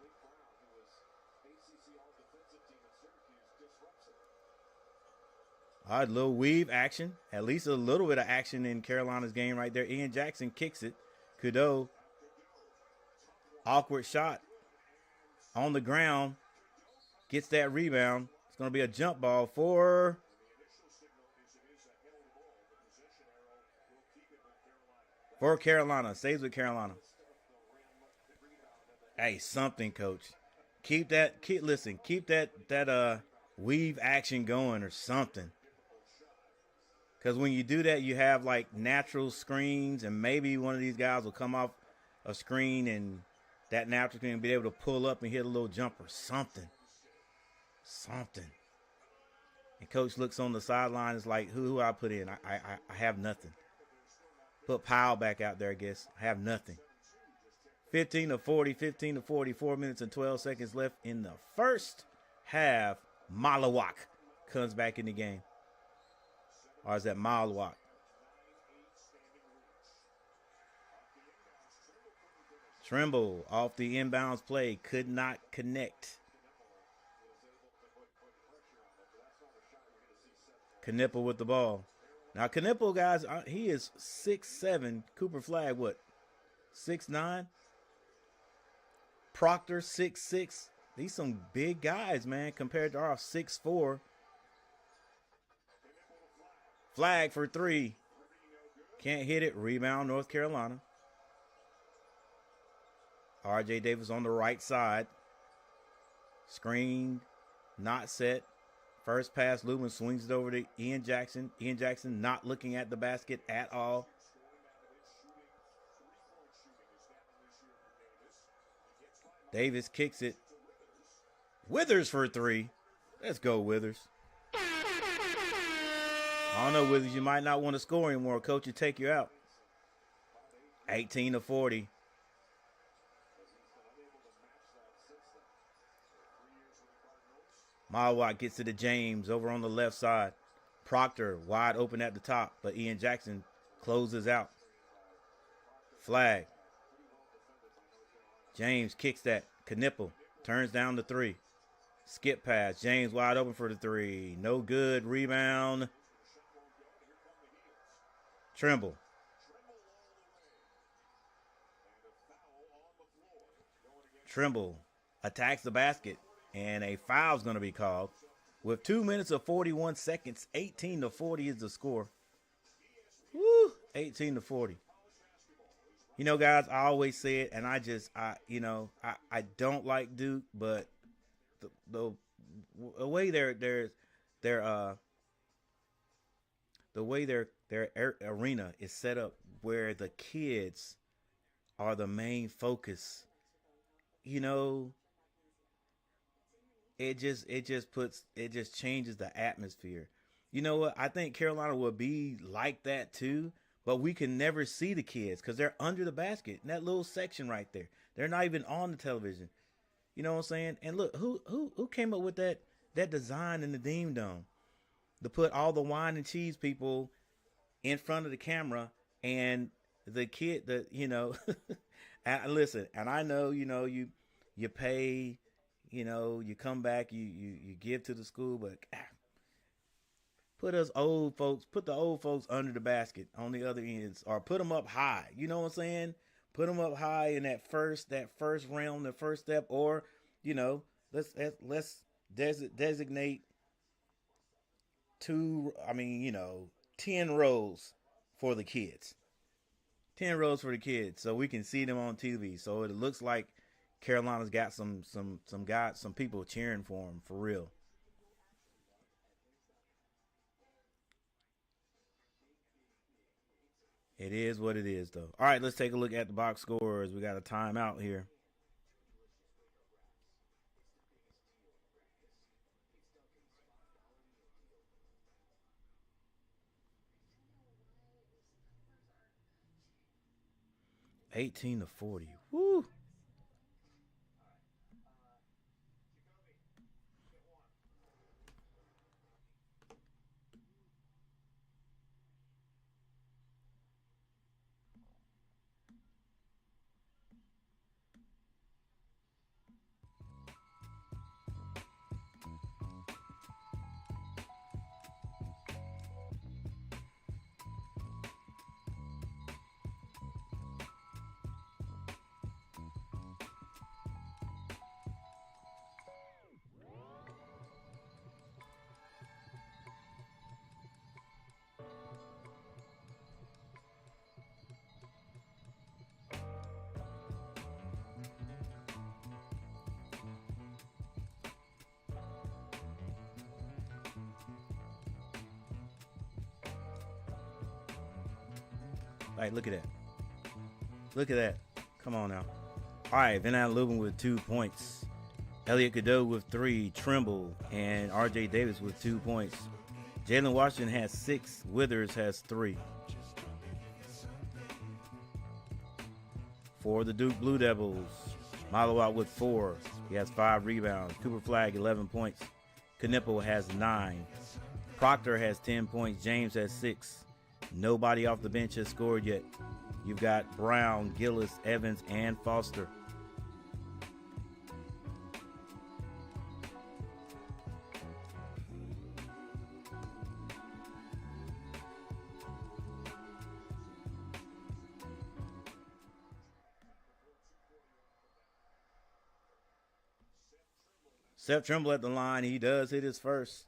All right, little weave action. At least a little bit of action in Carolina's game right there. Ian Jackson kicks it. Cadeau. Awkward shot. On the ground. Gets that rebound. It's going to be a jump ball for Carolina. Stays with Carolina. Hey, something, coach. Keep that weave action going or something. Because when you do that, you have like natural screens, and maybe one of these guys will come off a screen and that natural screen will be able to pull up and hit a little jumper. Something. And coach looks on the sideline. Is like, who I put in? I have nothing. Put Powell back out there, I guess. I have nothing. 15-40, 4 minutes and 12 seconds left in the first half. Malawak comes back in the game. Or is that Malawak? Trimble off the inbounds play. Could not connect. Knipple with the ball. Now, Knipple, guys, he is 6'7". Cooper Flag, what, 6'9"? Proctor, 6'6". These some big guys, man, compared to our 6'4". Flag for three. Can't hit it. Rebound, North Carolina. R.J. Davis on the right side. Screen, not set. First pass, Lubin swings it over to Ian Jackson. Ian Jackson not looking at the basket at all. Davis kicks it. Withers for three. Let's go, Withers. I don't know, Withers. You might not want to score anymore. Coach will take you out. 18-40. Mawat gets to the James over on the left side. Proctor wide open at the top, but Ian Jackson closes out. Flag. James kicks that. Knipple turns down the three. Skip pass. James wide open for the three. No good. Rebound. Trimble. Trimble attacks the basket, and a foul's going to be called. With 2 minutes of 41 seconds, 18-40 is the score. Woo, 18-40. You know, guys, I always say it, and I don't like Duke, but the way their arena is set up, where the kids are the main focus, you know, it just changes the atmosphere. You know what? I think Carolina will be like that too, but we can never see the kids because they're under the basket in that little section right there. They're not even on the television. You know what I'm saying? And look, who came up with that design in the Dean Dome to put all the wine and cheese people in front of the camera and the kid that, you know, and listen, and I know, you know, you pay, you know, you come back, you give to the school, but put the old folks under the basket on the other ends, or put them up high. You know what I'm saying? Put them up high in that first realm, the first step, or, you know, let's designate 10 rows for the kids. 10 rows for the kids so we can see them on TV. So it looks like Carolina's got some guys, some people cheering for them for real. It is what it is, though. All right, let's take a look at the box scores. We got a timeout here. $18-40. Woo! Like, look at that. Look at that. Come on now. All right, Van Lubin with 2 points. Elliot Cadeau with 3. Trimble and R.J. Davis with 2 points. Jalen Washington has 6. Withers has 3. For the Duke Blue Devils, Milo out with 4. He has 5 rebounds. Cooper Flag, 11 points. Knipple has 9. Proctor has 10 points. James has 6. Nobody off the bench has scored yet. You've got Brown, Gillis, Evans, and Foster. Seth Trimble at the line. He does hit his first.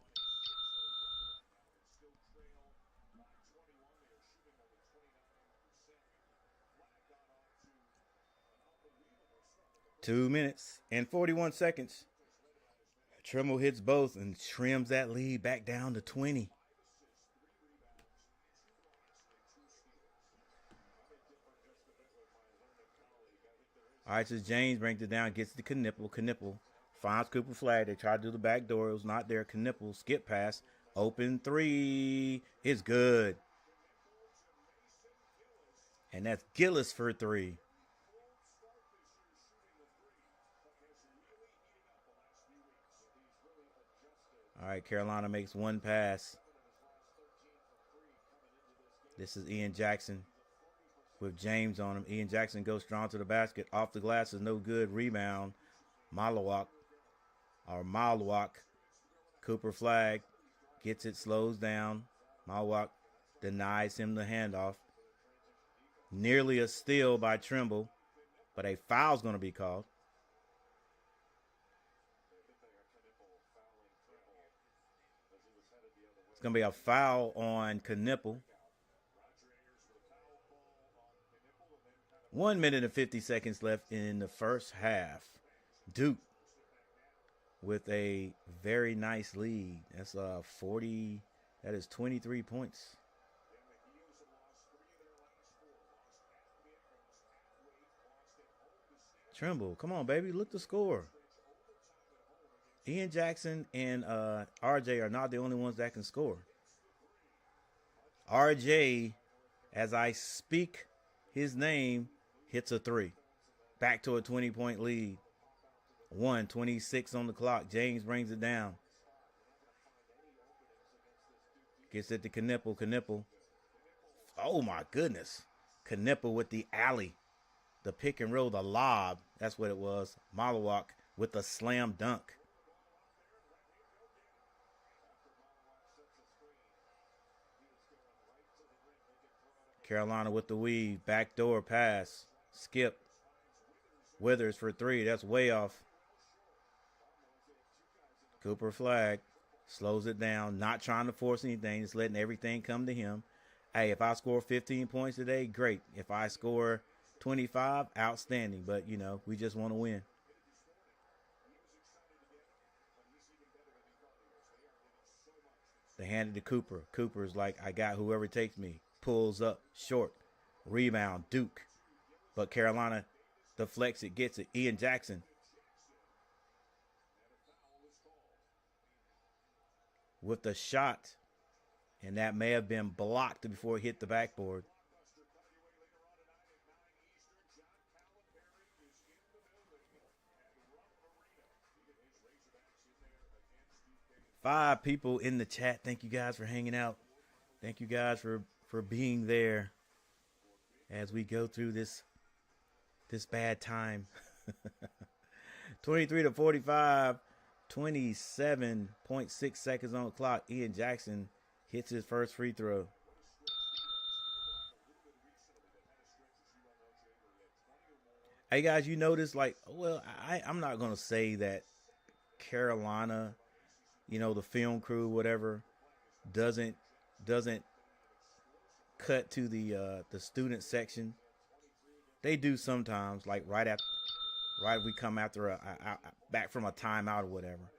Two minutes and 41 seconds. Trimble hits both and trims that lead back down to 20. All right, so James brings it down, gets to Knipple. Knipple finds Cooper Flag. They try to do the back door. It was not there. Knipple skip pass. Open three. It's good. And that's Gillis for three. All right, Carolina makes one pass. This is Ian Jackson with James on him. Ian Jackson goes strong to the basket. Off the glass is no good. Rebound. Malawak. Cooper Flag gets it, slows down. Malawak denies him the handoff. Nearly a steal by Trimble, but a foul's going to be called. It's going to be a foul on Knipple. 1 minute and 50 seconds left in the first half. Duke with a very nice lead. That's 40. That is 23 points. Trimble, come on, baby. Look the score. Ian Jackson and RJ are not the only ones that can score. RJ, as I speak his name, hits a three. Back to a 20-point lead. 1:26 on the clock. James brings it down. Gets it to Knipple. Knipple. Oh, my goodness. Knipple with the alley. The pick and roll, the lob. That's what it was. Malawak with the slam dunk. Carolina with the weave. Backdoor pass. Skip. Withers for three. That's way off. Cooper Flag slows it down. Not trying to force anything. Just letting everything come to him. Hey, if I score 15 points today, great. If I score 25, outstanding. But, you know, we just want to win. They hand it to Cooper. Cooper's like, I got whoever takes me. Pulls up, short. Rebound, Duke. But Carolina deflects it, gets it. Ian Jackson. With the shot. And that may have been blocked before it hit the backboard. Five people in the chat. Thank you guys for hanging out. Thank you guys for being there as we go through this bad time. 23-45, 27.6 seconds on the clock. Ian Jackson hits his first free throw. Hey guys, you notice, like, well, I'm not gonna say that Carolina, you know, the film crew, whatever, doesn't cut to the student section. They do sometimes, like right we come after back from a timeout or whatever.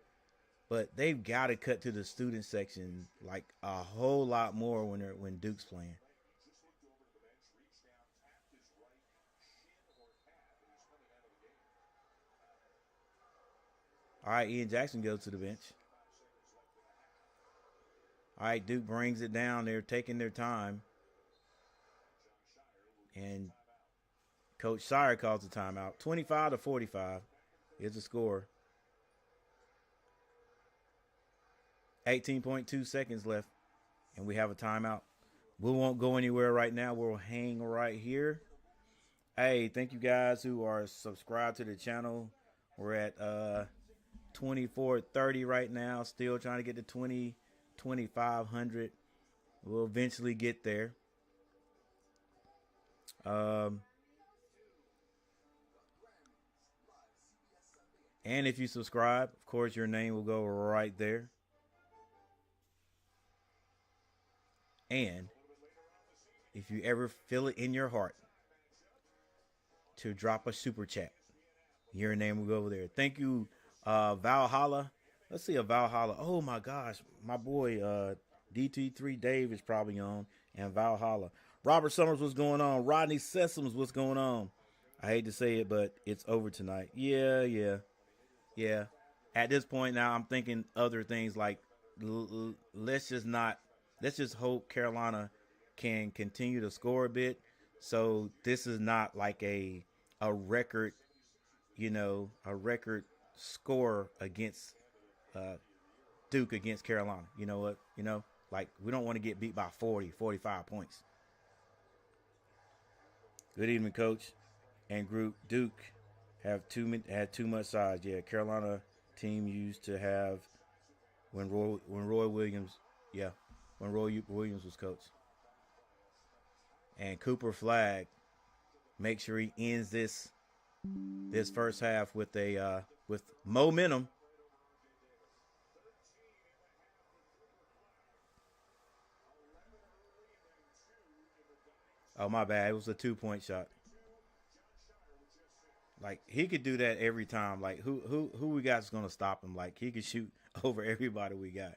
But they've got to cut to the student section like a whole lot more when Duke's playing. All right, Ian Jackson goes to the bench. All right, Duke brings it down. They're taking their time. And Coach Sire calls the timeout. 25-45 is the score. 18.2 seconds left, and we have a timeout. We won't go anywhere right now. We'll hang right here. Hey, thank you guys who are subscribed to the channel. We're at 2430 right now. Still trying to get to 2500. We'll eventually get there. And if you subscribe, of course, your name will go right there. And if you ever feel it in your heart to drop a super chat, your name will go over there. Thank you, Valhalla. Let's see a Valhalla. Oh my gosh, my boy DT3 Dave is probably on, and Valhalla. Robert Summers, what's going on? Rodney Sessoms, what's going on? I hate to say it, but it's over tonight. Yeah. At this point now, I'm thinking other things like let's just hope Carolina can continue to score a bit. So this is not like a record, a record score against Duke against Carolina. You know what? Like we don't want to get beat by 40, 45 points. Good evening, coach and group. Duke had too much size. Yeah, Carolina team used to have when Roy Williams, when Roy Williams was coach. And Cooper Flag, make sure he ends this first half with with momentum. Oh my bad, it was a 2-point shot. Like he could do that every time. Like who we got is gonna stop him? Like he could shoot over everybody we got.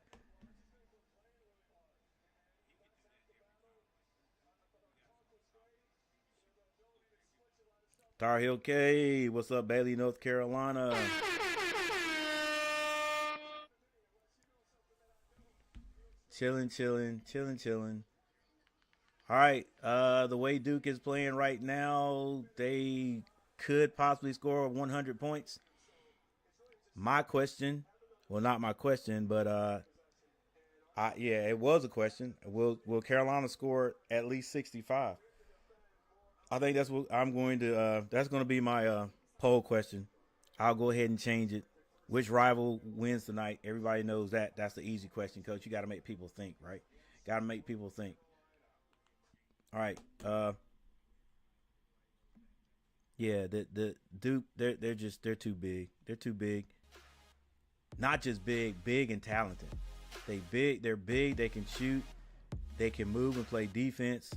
Tar Heel K, what's up, Bailey, North Carolina? Chilling. All right, the way Duke is playing right now, they could possibly score 100 points. My question, well, not my question, but it was a question. Will Carolina score at least 65? I think that's what I'm going to. That's going to be my poll question. I'll go ahead and change it. Which rival wins tonight? Everybody knows that. That's the easy question, Coach. You got to make people think, right? Got to make people think. All right. Yeah. The Duke. They're too big. They're too big. Not just big and talented. They're big. They can shoot. They can move and play defense.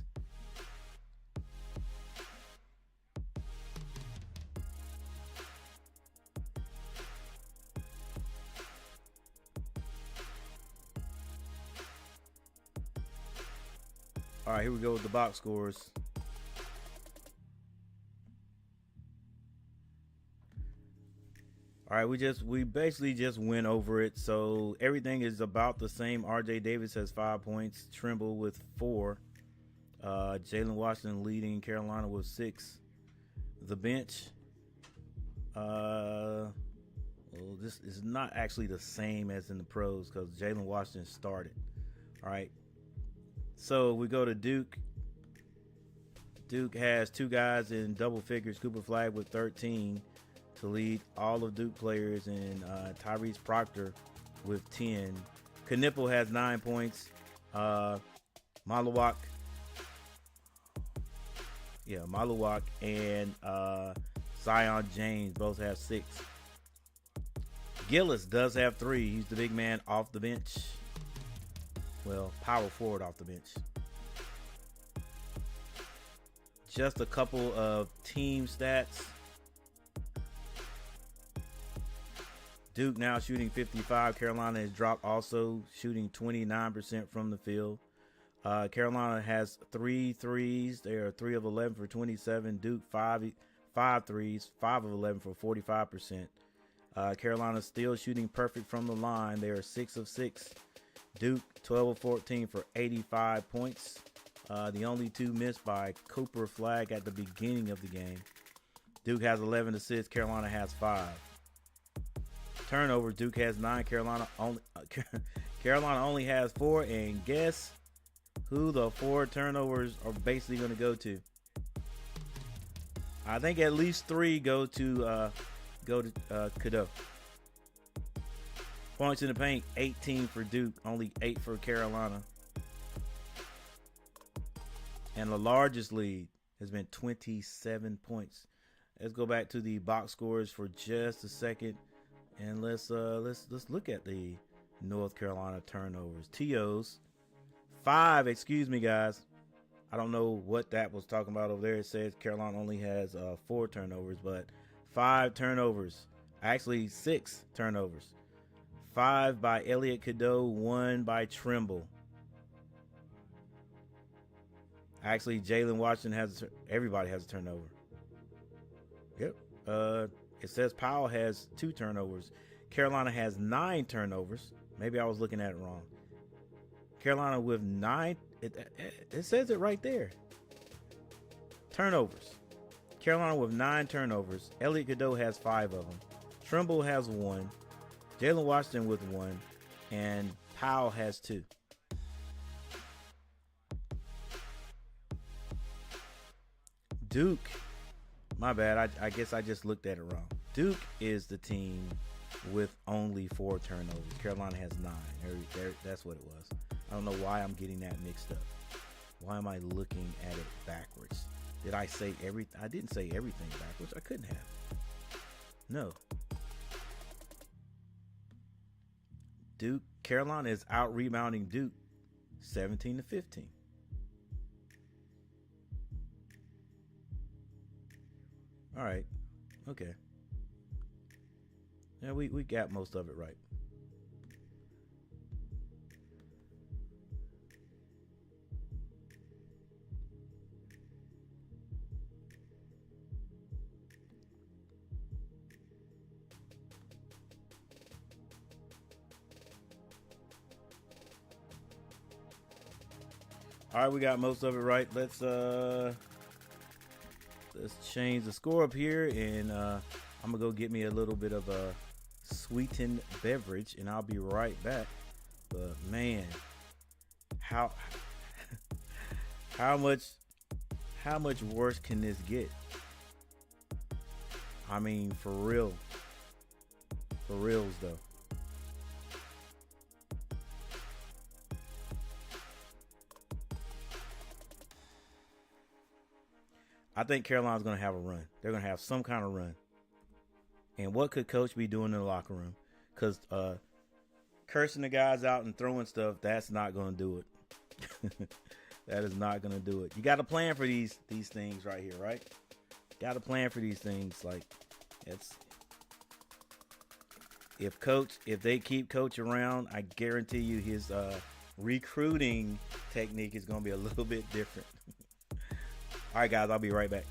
All right, here we go with the box scores. All right, we basically just went over it. So everything is about the same. RJ Davis has 5 points. Trimble with 4. Jalen Washington leading Carolina with 6. The bench. Well, this is not actually the same as in the pros because Jalen Washington started. All right. So we go to Duke. Duke has 2 guys in double figures. Cooper Flag with 13 to lead all of Duke players, and Tyrese Proctor with 10. Knipple has 9 points. Maluwak and Zion James both have 6. Gillis does have 3. He's the big man off the bench. Well, power forward off the bench. Just a couple of team stats. Duke now shooting 55. Carolina has dropped also, shooting 29% from the field. Carolina has 3 threes. They are 3 of 11 for 27. Duke 5 threes, 5 of 11 for 45%. Carolina still shooting perfect from the line. They are 6 of 6. Duke 12 of 14 for 85 points. The only 2 missed by Cooper Flag at the beginning of the game. Duke has 11 assists. Carolina has 5. Turnover. Duke has 9. Carolina only has 4. And guess who the 4 turnovers are basically going to go to? I think at least 3 go to Cadeau. Points in the paint, 18 for Duke, only 8 for Carolina. And the largest lead has been 27 points. Let's go back to the box scores for just a second. And let's look at the North Carolina turnovers. TOs 5. Excuse me, guys. I don't know what that was talking about over there. It says Carolina only has 4 turnovers, but 5 turnovers. Actually, 6 turnovers. 5 by Elliott Cadeau, 1 by Trimble. Actually, Jalen Washington has everybody has a turnover. Yep. It says Powell has 2 turnovers. Carolina has 9 turnovers. Maybe I was looking at it wrong. Carolina with 9. It says it right there. Turnovers. Carolina with 9 turnovers. Elliott Cadeau has 5 of them. Trimble has 1. Jalen Washington with 1. And Powell has 2. Duke. My bad. I guess I just looked at it wrong. Duke is the team with only 4 turnovers. Carolina has 9. That's what it was. I don't know why I'm getting that mixed up. Why am I looking at it backwards? Did I say everything? I didn't say everything backwards. I couldn't have. No. Duke. Carolina is out rebounding Duke 17-15. All right. Okay. Yeah, we got most of it right. All right, we got most of it right. Let's change the score up here, and I'm gonna go get me a little bit of a sweetened beverage, and I'll be right back. But man, how much worse can this get? I mean, for reals though. I think Carolina's going to have a run. They're going to have some kind of run. And what could Coach be doing in the locker room? Because cursing the guys out and throwing stuff, that's not going to do it. That is not going to do it. You got to plan for these things right here, right? Got to plan for these things. Like, it's if they keep Coach around, I guarantee you his recruiting technique is going to be a little bit different. All right, guys, I'll be right back.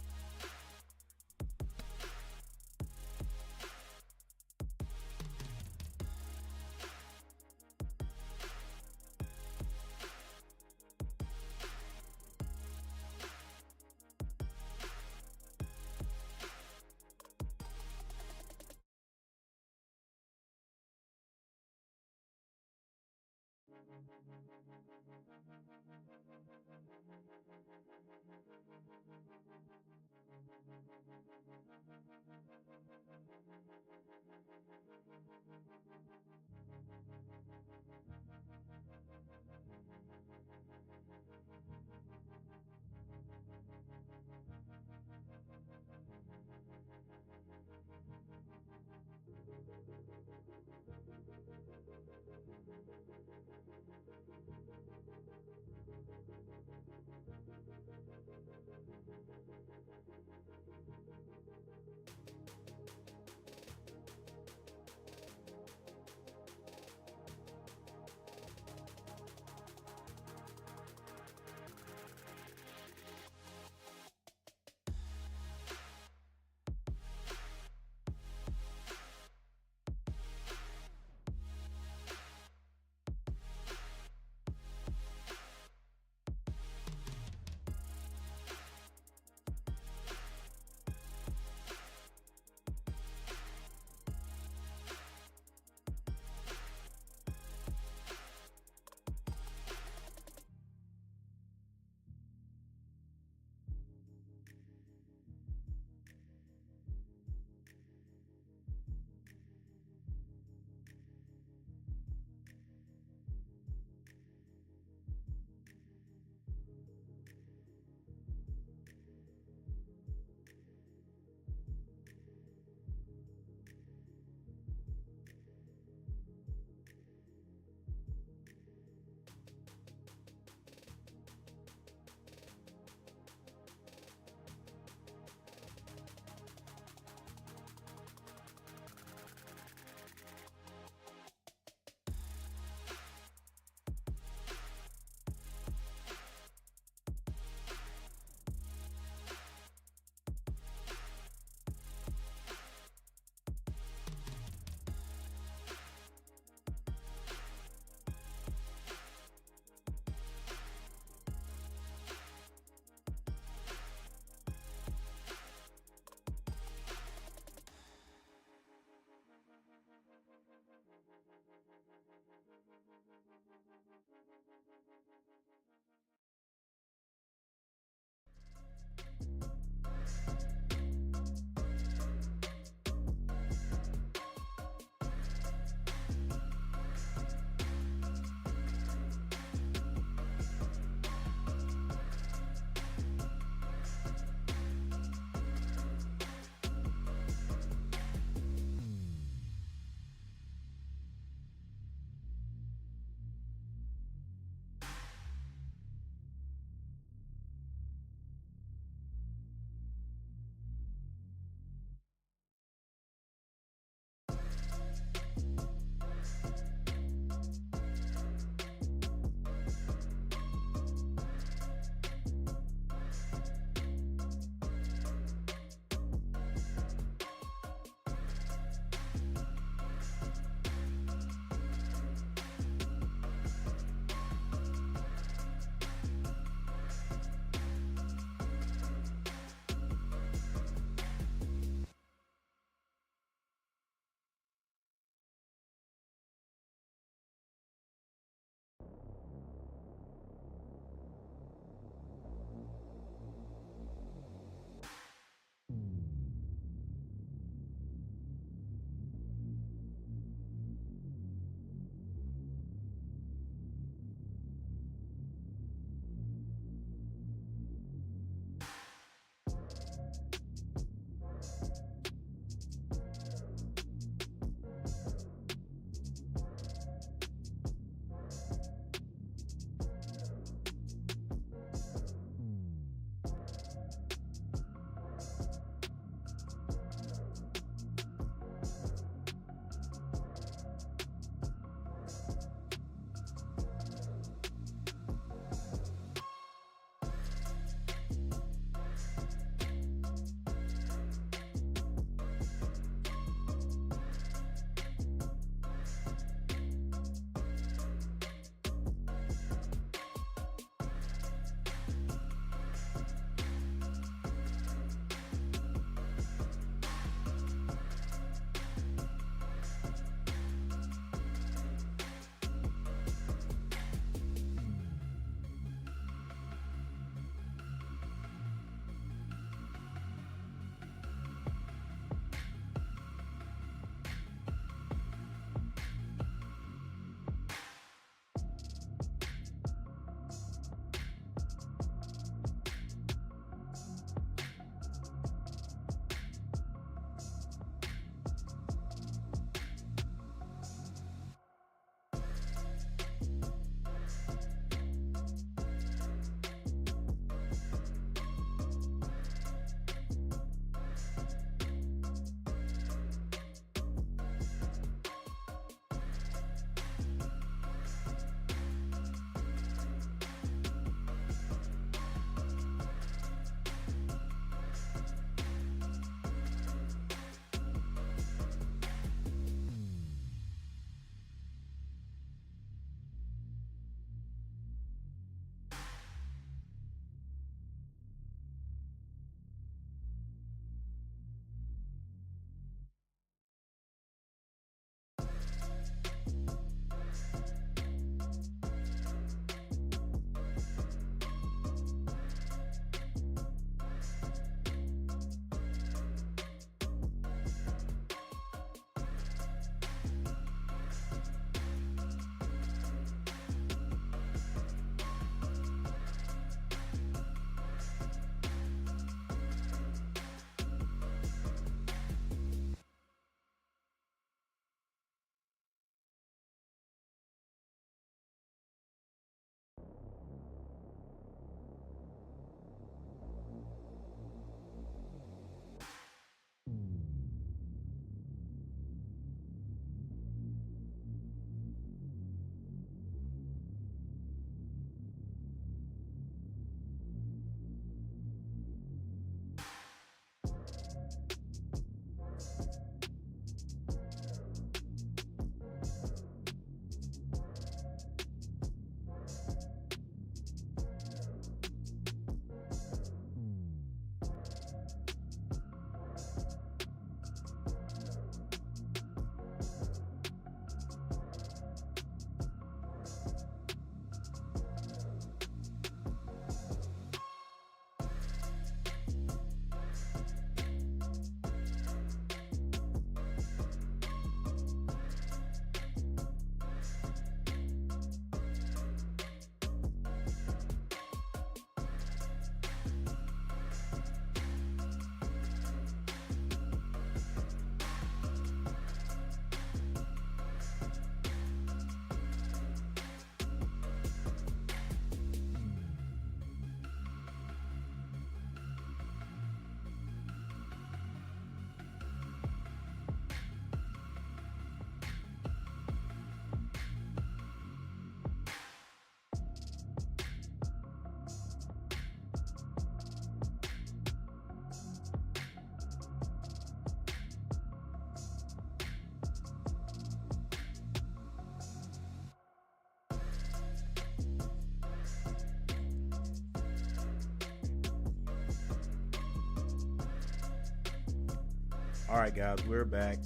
All right, guys, we're back.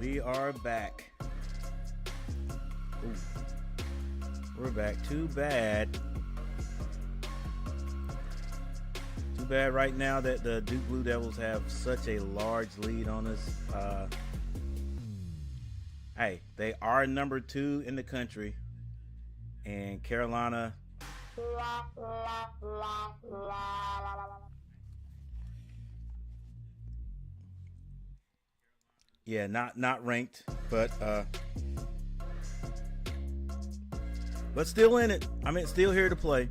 We are back. Ooh. We're back. Too bad. Too bad right now that the Duke Blue Devils have such a large lead on us. Hey, they are number 2 in the country, and Carolina. Yeah, not ranked, but still in it. I mean, still here to play.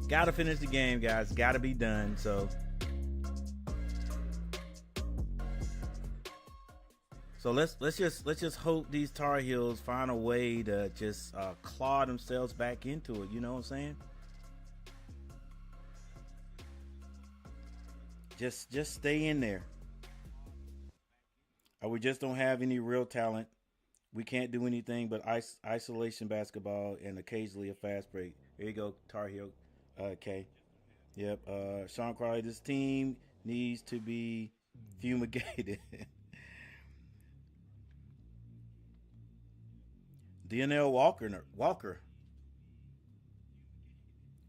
Got to finish the game, guys. Got to be done. So let's just hope these Tar Heels find a way to just claw themselves back into it. You know what I'm saying? Just stay in there. We just don't have any real talent. We can't do anything but isolation basketball and occasionally a fast break. Here you go, Tar Heel. Okay. Yep. Sean Crowley, this team needs to be fumigated. DNL Walker.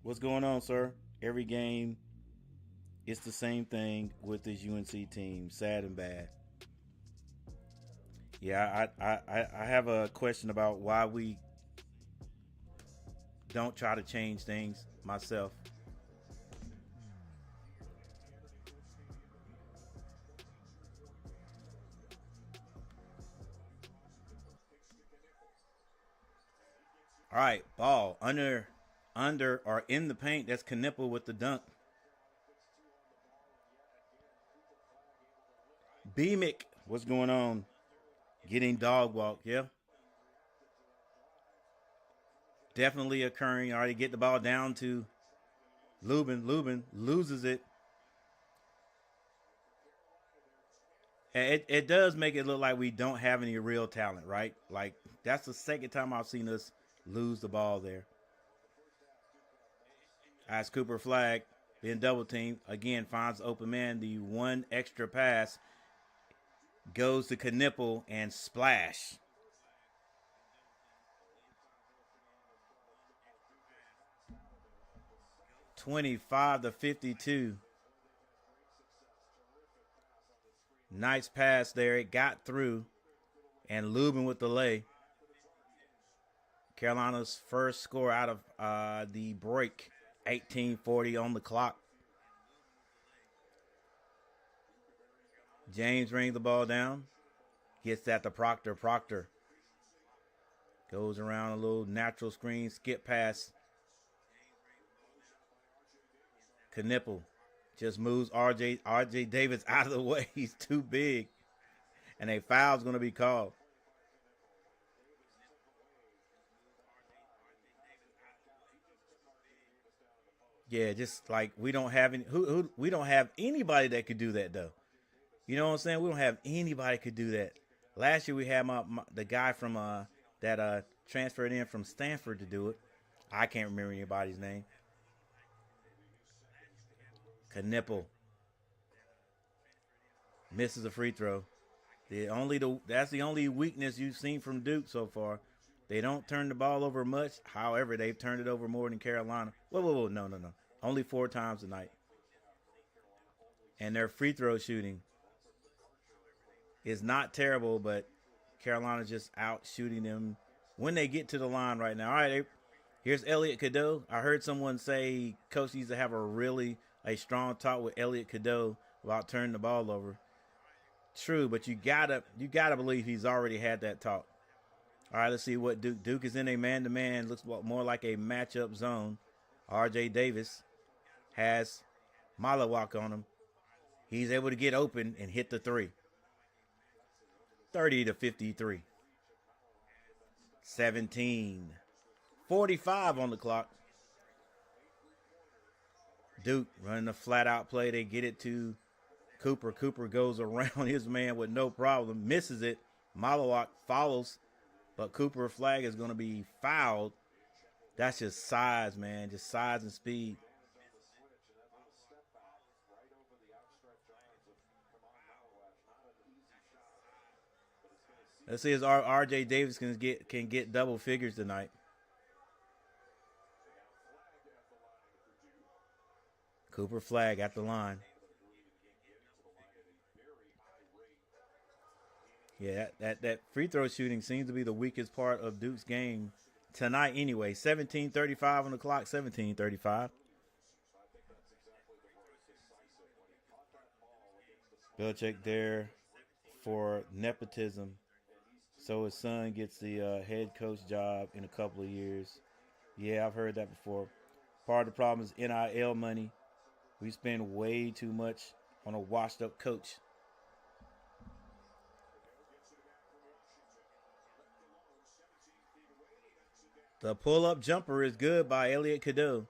What's going on, sir? Every game, it's the same thing with this UNC team. Sad and bad. Yeah, I have a question about why we don't try to change things myself. All right, ball under or in the paint. That's Knipple with the dunk. Beamick, what's going on? Getting dog walk, yeah. Definitely occurring. All right, get the ball down to Lubin. Lubin loses it. It does make it look like we don't have any real talent, right? Like, that's the second time I've seen us lose the ball there. As Cooper Flag being double teamed, again finds open man. The one extra pass goes to Knipple and splash. (25-52). Nice pass there. It got through. And Lubin with the lay. Carolina's first score out of the break. 18:40 on the clock. James rings the ball down. Gets that to Proctor. Proctor goes around a little natural screen. Skip pass. Knipple just moves RJ Davis out of the way. He's too big. And a foul's going to be called. Yeah, just like we don't have any, we don't have anybody that could do that though. You know what I'm saying? We don't have anybody could do that. Last year we had the guy from that transferred in from Stanford to do it. I can't remember anybody's name. Knipple misses a free throw. That's the only weakness you've seen from Duke so far. They don't turn the ball over much. However, they've turned it over more than Carolina. Whoa. No. Only 4 times tonight. And their free throw shooting is not terrible, but Carolina's just out shooting them when they get to the line right now. All right, here's Elliot Cadeau. I heard someone say Coach needs to have a strong talk with Elliot Cadeau about turning the ball over. True, but you gotta believe he's already had that talk. All right, let's see what Duke is in a man-to-man. Looks more like a matchup zone. RJ Davis has Malawak on him. He's able to get open and hit the 3. 30-53. 17:45 on the clock. Duke running a flat-out play. They get it to Cooper. Cooper goes around his man with no problem. Misses it. Malawak follows. But Cooper flag is going to be fouled. That's just size, man. Just size and speed. Let's see if RJ Davis can get double figures tonight. Cooper Flag at the line. Yeah, that free throw shooting seems to be the weakest part of Duke's game tonight anyway. 17:35 on the clock, 17:35. Belichick there for nepotism. So his son gets the head coach job in a couple of years. Yeah, I've heard that before. Part of the problem is NIL money. We spend way too much on a washed up coach. The pull-up jumper is good by Elliot Cadeau.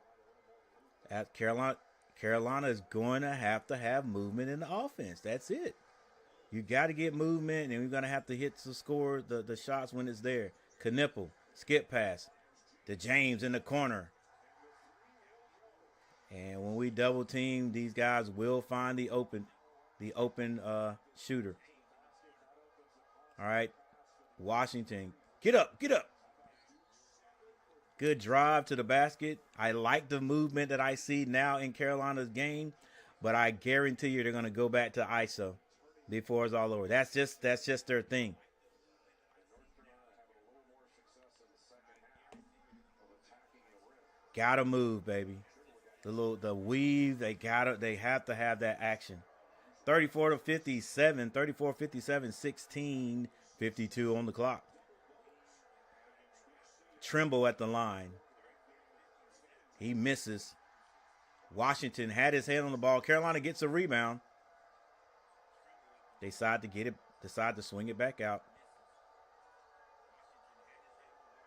At Carolina is going to have movement in the offense. That's it. You got to get movement, and we're going to have to hit the score, the shots when it's there. Knipple, skip pass. To James in the corner. And when we double team, these guys will find the open shooter. All right. Washington, get up. Good drive to the basket. I like the movement that I see now in Carolina's game, but I guarantee you they're going to go back to ISO before it's all over. That's just their thing. Gotta move, baby. The weave, they have to have that action. 34-57, 16, 52 on the clock. Trimble at the line. He misses. Washington had his head on the ball. Carolina gets a rebound. They decide to swing it back out.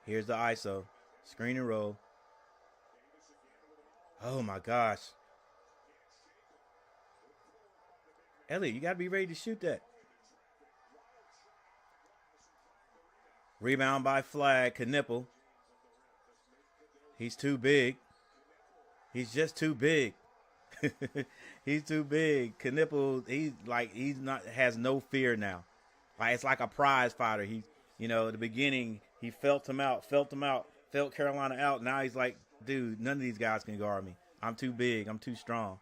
Here's the ISO. Screen and roll. Oh my gosh. Elliot, you got to be ready to shoot that. Rebound by Flag. Knipple. He's too big. He's just too big. He's too big. Knipple, has no fear now. Like it's like a prize fighter. At the beginning, he felt Carolina out. Now he's like, dude, none of these guys can guard me. I'm too big. I'm too strong.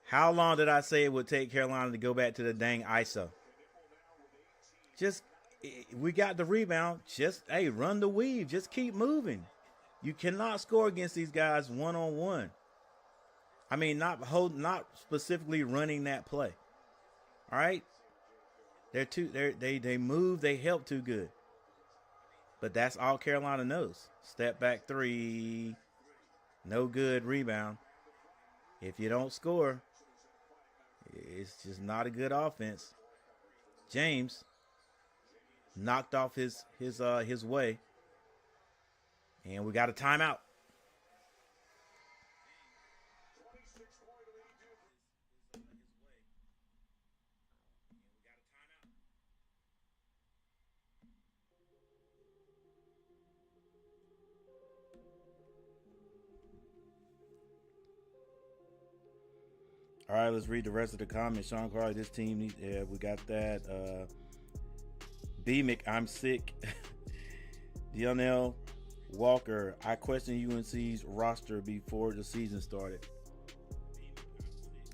How long did I say it would take Carolina to go back to the dang ISO? We got the rebound. Run the weave. Just keep moving. You cannot score against these guys one-on-one. I mean, not specifically running that play. All right? They move, they help too good. But that's all Carolina knows. Step back three. No good. Rebound. If you don't score, it's just not a good offense. James knocked off his way. And we got a timeout. All right, let's read the rest of the comments. Sean Carly, this team needs. Yeah, we got that. B-Mick, I'm sick. Dionel Walker, I questioned UNC's roster before the season started.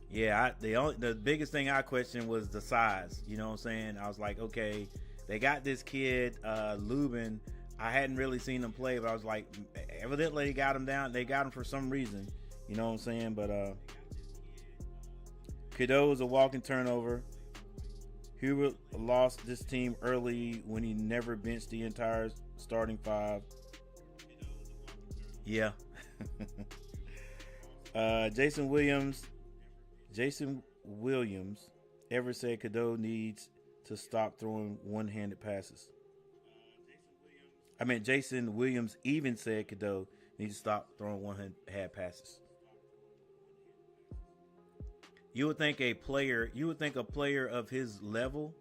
Yeah, the biggest thing I questioned was the size. You know what I'm saying? I was like, okay, they got this kid, Lubin. I hadn't really seen him play, but I was like, evidently they got him down. They got him for some reason. You know what I'm saying? But Cadeau was a walking turnover. Hubert lost this team early when he never benched the entire starting five. Yeah. Jason Williams ever said Cadeau needs to stop throwing one-handed passes. Jason Williams even said Cadeau needs to stop throwing one-handed passes. You would think a player of his level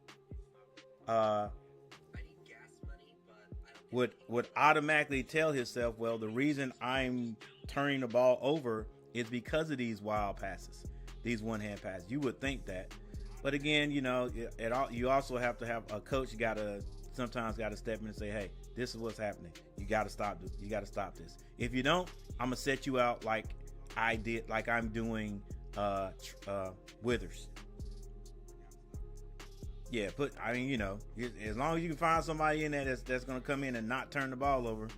would automatically tell himself, well, the reason I'm turning the ball over is because of these wild passes. these one-hand passes. You would think that, but again, you also have to have a coach. Sometimes got to step in and say, hey, this is what's happening. You got to stop this. You got to stop this. If you don't, I'm gonna set you out like I did, like I'm doing Withers. Yeah, as long as you can find somebody in there that's gonna come in and not turn the ball over.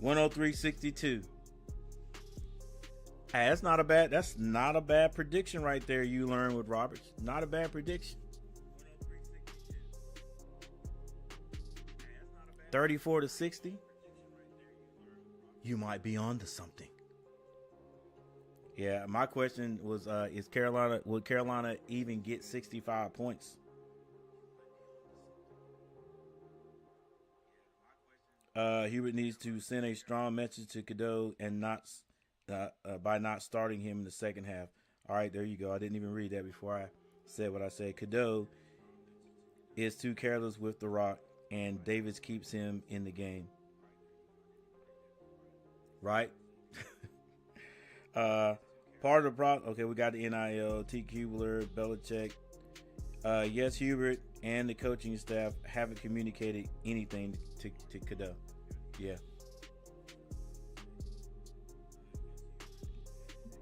103-62. Hey, that's not a bad prediction right there. You learn with Roberts. Not a bad prediction. 34-60. You might be on to something. Yeah, my question was, would Carolina even get 65 points? Hubert needs to send a strong message to Cadeau and by not starting him in the second half. All right, there you go. I didn't even read that before I said what I said. Cadeau is too careless with the rock, and Davis keeps him in the game. Right? Part of the problem. Okay, we got the NIL, T. Kubler, Belichick. Yes, Hubert and the coaching staff haven't communicated anything to Cadeau. Yeah.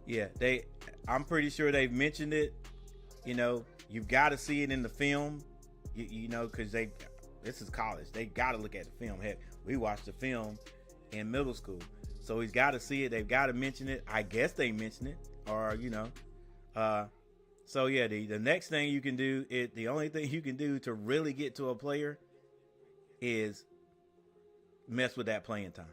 Yeah, I'm pretty sure they've mentioned it. You've got to see it in the film. Because this is college. They got to look at the film. Heck, we watched the film in middle school, so he's got to see it. They've got to mention it. I guess they mention it, or So yeah, the next thing you can do the only thing you can do to really get to a player is mess with that playing time.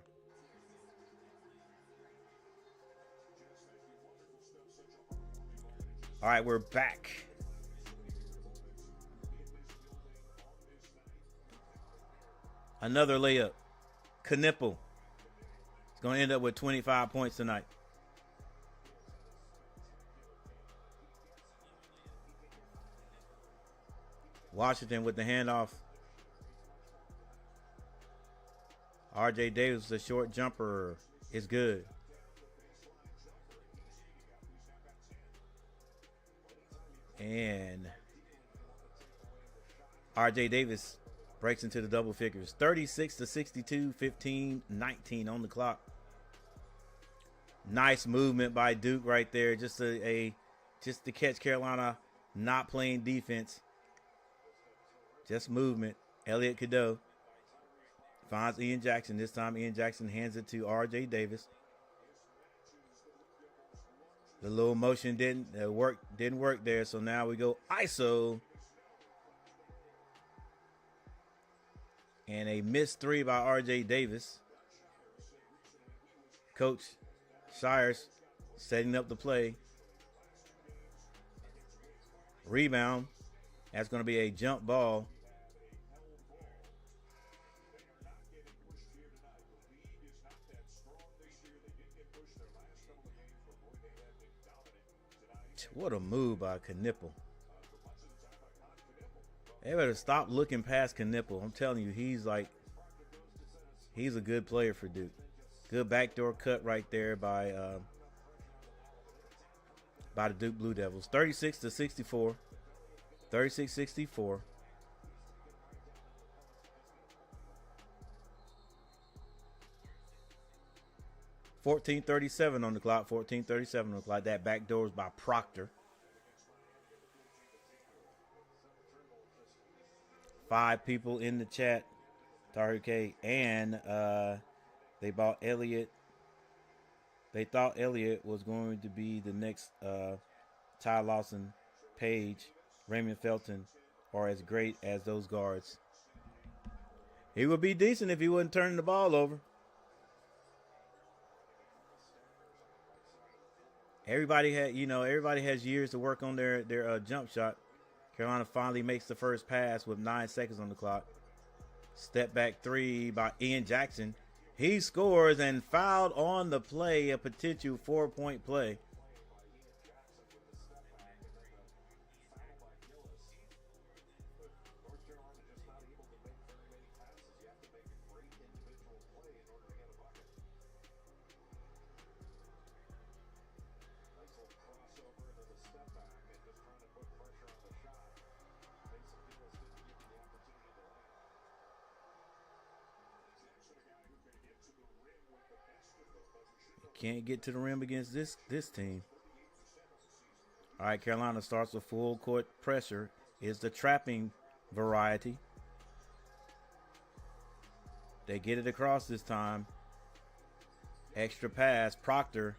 All right, we're back. Another layup. Knipple. It's going to end up with 25 points tonight. Washington with the handoff. R.J. Davis, the short jumper, is good. And R.J. Davis breaks into the double figures. 36-62, 15-19 on the clock. Nice movement by Duke right there. Just to catch Carolina not playing defense. Just movement. Elliot Cadeau finds Ian Jackson. This time Ian Jackson hands it to R.J. Davis. The little motion didn't work there, so now we go ISO. And a missed three by R.J. Davis. Coach Shires setting up the play. Rebound. That's going to be a jump ball. What a move by Knipple. They better stop looking past Knipple. I'm telling you, he's a good player for Duke. Good backdoor cut right there by the Duke Blue Devils. 36-64. 36-64. $14:37 on the clock. 14:37 on the clock. That backdoor was by Proctor. 5 people in the chat. Tahir K. And they bought Elliott. They thought Elliott was going to be the next Ty Lawson, Page, Raymond Felton, or as great as those guards. He would be decent if he wasn't turning the ball over. Everybody has years to work on their jump shot. Carolina finally makes the first pass with 9 seconds on the clock. Step back three by Ian Jackson. He scores and fouled on the play, a potential 4-point play. can't get to the rim against this team. All right, Carolina starts with full court pressure. Is the trapping variety. They get it across this time. Extra pass. Proctor.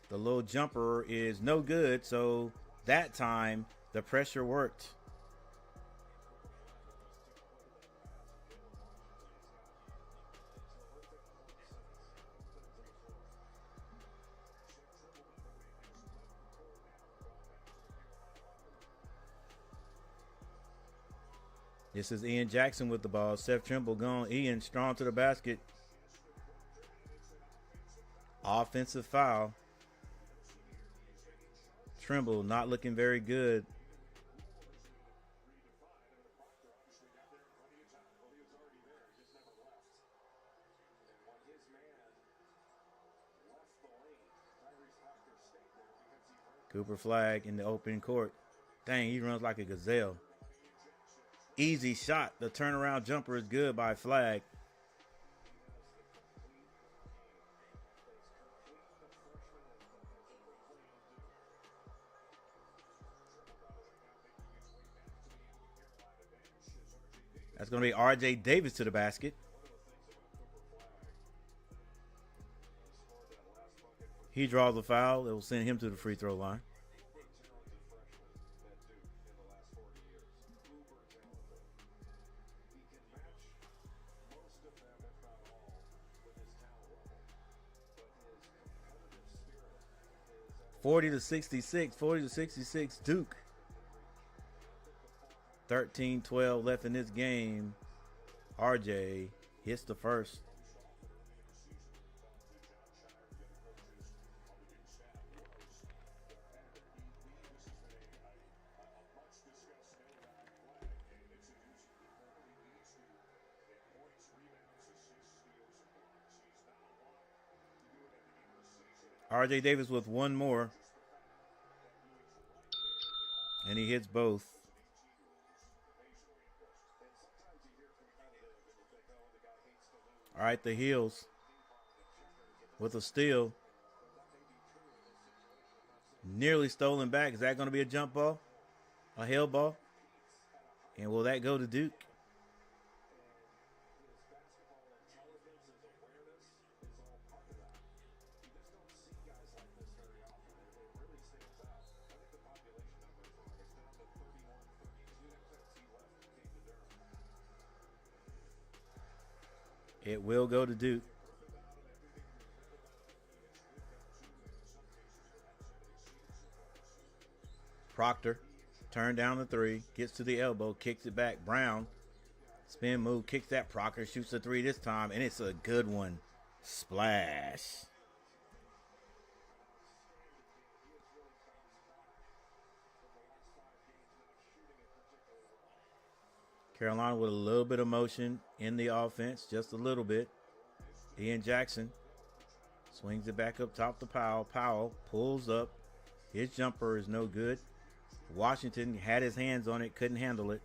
The little jumper is no good, so that time the pressure worked. This is Ian Jackson with the ball. Seth Trimble gone. Ian strong to the basket. Offensive foul. Trimble not looking very good. Cooper Flag in the open court. Dang, he runs like a gazelle. Easy shot. The turnaround jumper is good by Flag. That's going to be R.J. Davis to the basket. He draws the foul. It will send him to the free throw line. Forty to 66, Duke. 13-12 left in this game. RJ hits the first. RJ Davis with one more. And he hits both. All right, the Heels with a steal. Nearly stolen back. Is that going to be a jump ball? A hell ball? And will that go to Duke? It will go to Duke. Proctor, turn down the three, gets to the elbow, kicks it back. Brown, spin move, kicks that. Proctor shoots the three this time, and it's a good one. Splash. Carolina with a little bit of motion in the offense, just a little bit. Ian Jackson swings it back up top to Powell. Powell pulls up. His jumper is no good. Washington had his hands on it, couldn't handle it.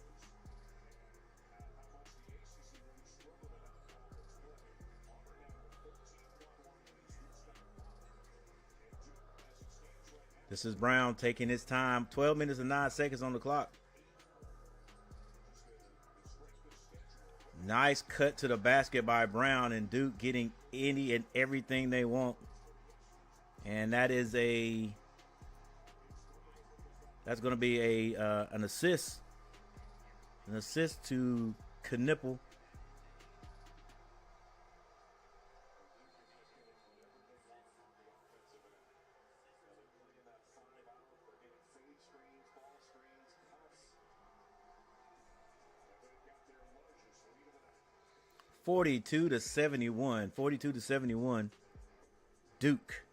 This is Brown taking his time. 12 minutes and 9 seconds on the clock. Nice cut to the basket by Brown, and Duke getting any and everything they want. And that is that's going to be an assist. An assist to Knipple. Forty-two to 71. Duke.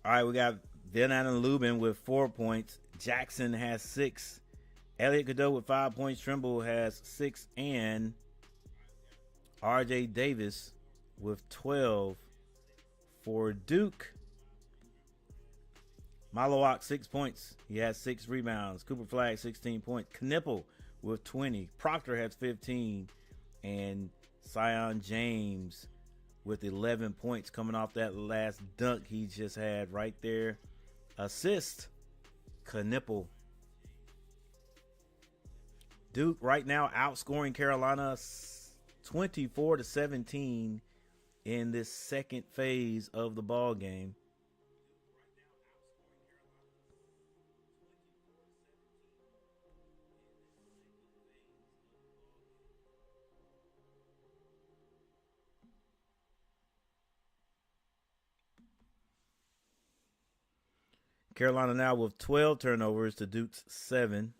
All right, we got Van Allen Lubin with 4 points. Jackson has 6. Elliot Cadeau with 5 points. Trimble has 6. And R.J. Davis with 12 for Duke. Malawak, 6 points. He has 6 rebounds. Cooper Flagg, 16 points. Knipple with 20. Proctor has 15. And Sion James with 11 points coming off that last dunk he just had right there. Assist, Knipple. Duke right now outscoring Carolina 24-17 in this second phase of the ball game. Carolina now with 12 turnovers to Duke's 7.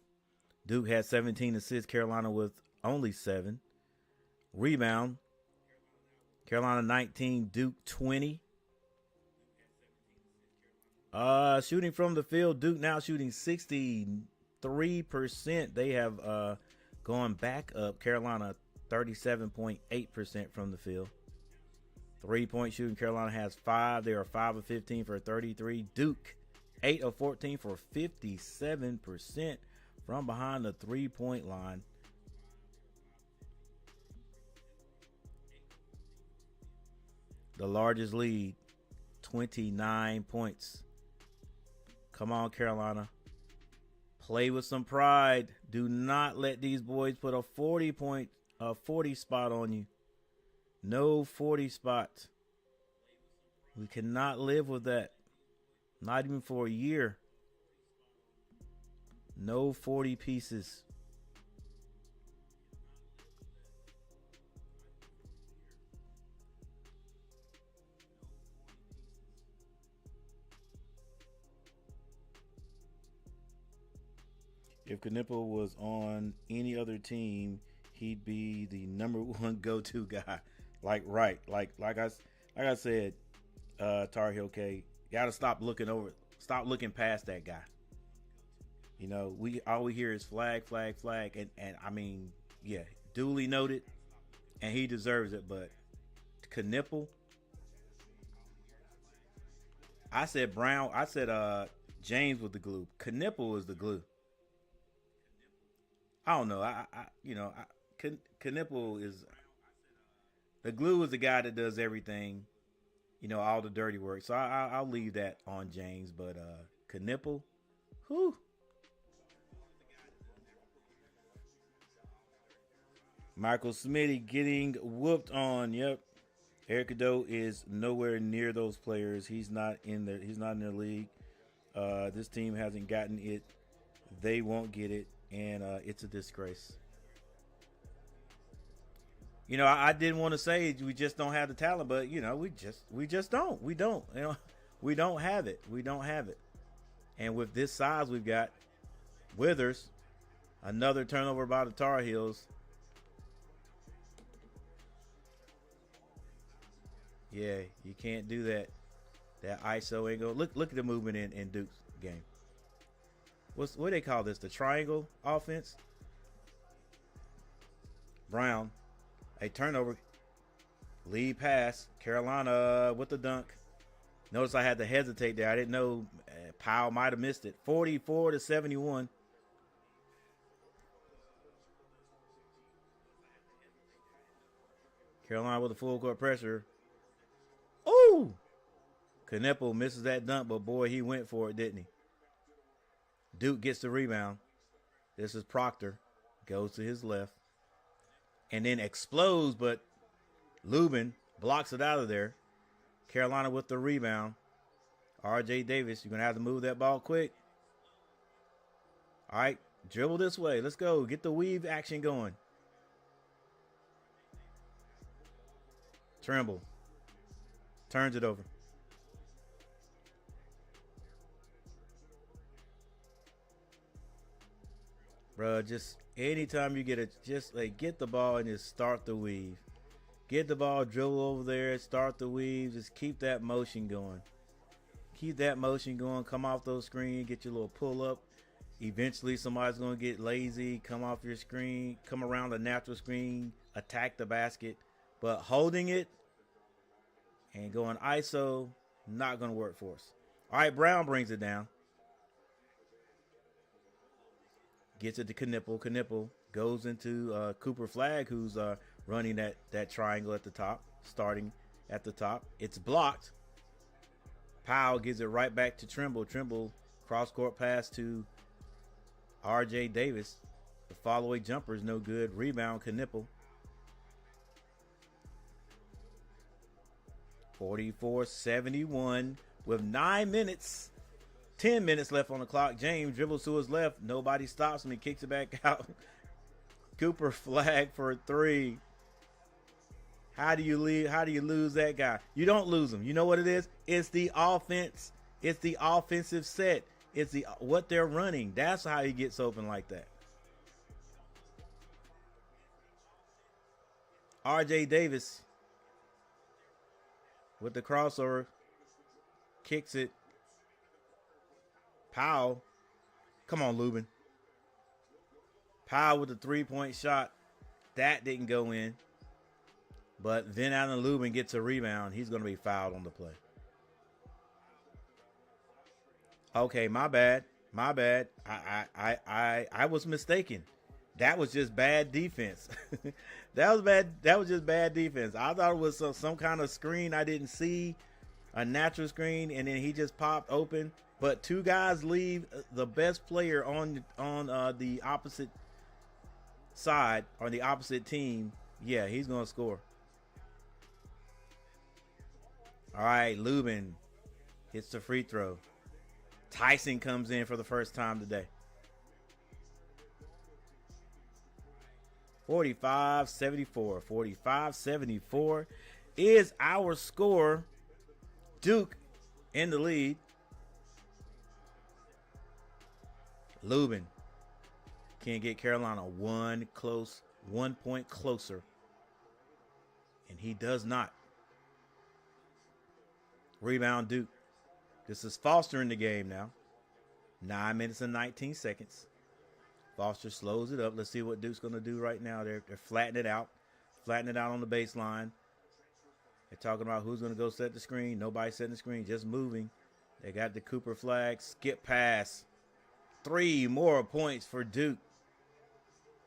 Duke had 17 assists. Carolina with only 7. Rebound. Carolina 19, Duke 20. Shooting from the field, Duke now shooting 63%. They have gone back up. Carolina 37.8% from the field. 3-point shooting, Carolina has 5. They are 5 of 15 for 33. Duke 8 of 14 for 57% from behind the 3-point line. The largest lead, 29 points. Come on, Carolina. Play with some pride. Do not let these boys put a 40 spot on you. No 40 spot. We cannot live with that. Not even for a year. No 40 pieces. If Knipple was on any other team, he'd be the number one go-to guy. Like I said, Tar Heel K, gotta stop looking past that guy. You know, all we hear is flag, and I mean, yeah, duly noted, and he deserves it. But Knipple, I said James was the glue. Knipple is the glue. I don't know. Knipple is the glue. Is the guy that does everything. You know, all the dirty work. So I'll leave that on James. But Knipple, whew. Michael Smitty getting whooped on. Yep. Eric Cadeau is nowhere near those players. He's not in their league. This team hasn't gotten it. They won't get it. And it's a disgrace. You know, I didn't want to say we just don't have the talent, but you know, we just don't. We don't. You know, we don't have it. We don't have it. And with this size we've got, Withers, another turnover by the Tar Heels. Yeah, you can't do that. That ISO ain't go. Look at the movement in Duke's game. What do they call this? The triangle offense? Brown, a turnover. Lead pass. Carolina with the dunk. Notice I had to hesitate there. I didn't know Powell might have missed it. 44-71. Carolina with the full court pressure. Ooh! Knipple misses that dunk, but boy, he went for it, didn't he? Duke gets the rebound. This is Proctor. Goes to his left. And then explodes, but Lubin blocks it out of there. Carolina with the rebound. R.J. Davis, you're going to have to move that ball quick. All right, dribble this way. Let's go. Get the weave action going. Trimble. Turns it over. Bruh, just anytime you get get the ball and just start the weave. Get the ball, dribble over there, start the weave. Just keep that motion going. Keep that motion going. Come off those screens, get your little pull up. Eventually, somebody's going to get lazy, come off your screen, come around the natural screen, attack the basket. But holding it and going ISO, not going to work for us. All right, Brown brings it down. Gets it to Knipple. Knipple goes into Cooper Flag, who's running that triangle at the top, starting at the top. It's blocked. Powell gives it right back to Trimble. Trimble cross-court pass to R.J. Davis. The follow-away jumper is no good. Rebound, Knipple. 44-71 with 9 minutes. 10 minutes left on the clock. James dribbles to his left. Nobody stops him. He kicks it back out. Cooper Flag for a three. How do you lose that guy? You don't lose him. You know what it is? It's the offense. It's the offensive set. It's what they're running. That's how he gets open like that. R.J. Davis with the crossover. Kicks it. Powell. Come on, Lubin. Powell with the three-point shot. That didn't go in. But then Allen Lubin gets a rebound. He's going to be fouled on the play. Okay, my bad. My bad. I was mistaken. That was just bad defense. That was bad. That was just bad defense. I thought it was some kind of screen I didn't see, a natural screen, and then he just popped open. But two guys leave the best player on the opposite side or the opposite team. Yeah, he's going to score. All right, Lubin hits the free throw. Tyson comes in for the first time today. 45-74. 45-74 is our score. Duke in the lead. Lubin can't get Carolina 1 point closer. And he does not. Rebound Duke. This is Foster in the game now. 9 minutes and 19 seconds. Foster slows it up. Let's see what Duke's going to do right now. They're flattening it out. Flattening it out on the baseline. They're talking about who's going to go set the screen. Nobody setting the screen. Just moving. They got the Cooper Flag. Skip pass. 3 more points for Duke.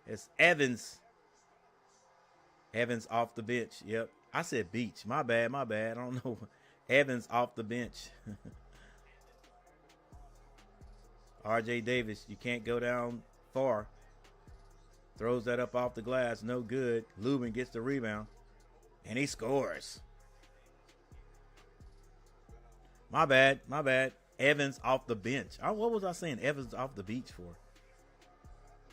It's Evans. Evans off the bench. Yep. I said beach. My bad. I don't know. Evans off the bench. R.J. Davis, you can't go down far. Throws that up off the glass. No good. Lubin gets the rebound. And he scores. My bad. Evans off the bench. What was I saying? Evans off the beach for?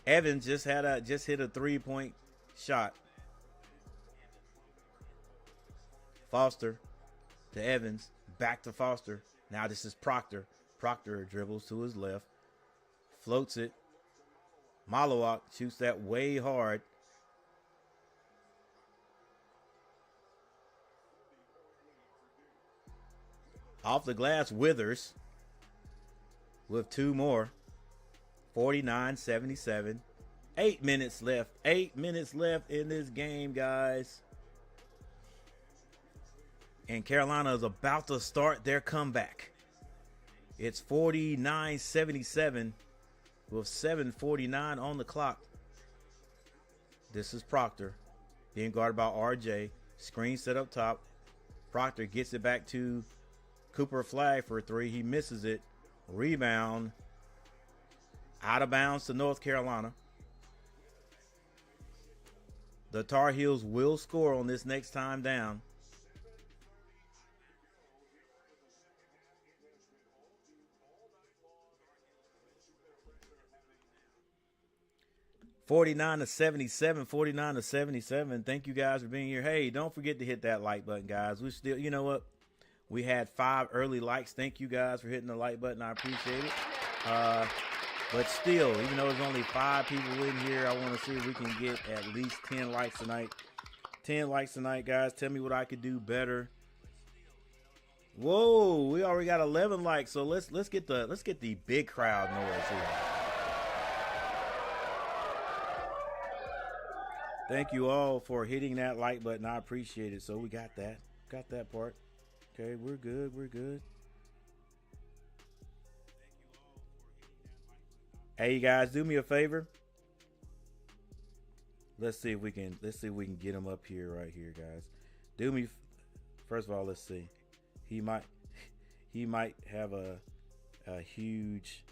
Evans just hit a 3-point shot. Foster to Evans. Back to Foster. Now this is Proctor. Proctor dribbles to his left. Floats it. Malawak shoots that way hard. Off the glass, Withers with 2 more. 49-77. 8 minutes left. 8 minutes left in this game, guys. And Carolina is about to start their comeback. It's 49-77 with 7:49 on the clock. This is Proctor being guarded by RJ. Screen set up top. Proctor gets it back to Cooper Flag for a 3. He misses it. Rebound. Out of bounds to North Carolina. The Tar Heels will score on this next time down. $49-77. Thank you guys for being here. Hey, don't forget to hit that like button, guys. We still, you know what? We had 5 early likes. Thank you guys for hitting the like button. I appreciate it. But still, even though there's only 5 people in here, I want to see if we can get at least 10 likes tonight. 10 likes tonight, guys. Tell me what I could do better. Whoa, we already got 11 likes. So let's get the big crowd noise here. Thank you all for hitting that like button. I appreciate it. So we got that. Got that part. Okay, we're good. Hey, you guys, do me a favor. Let's see if we can get him up here right here, guys. Do me first of all. Let's see. He might he might have a huge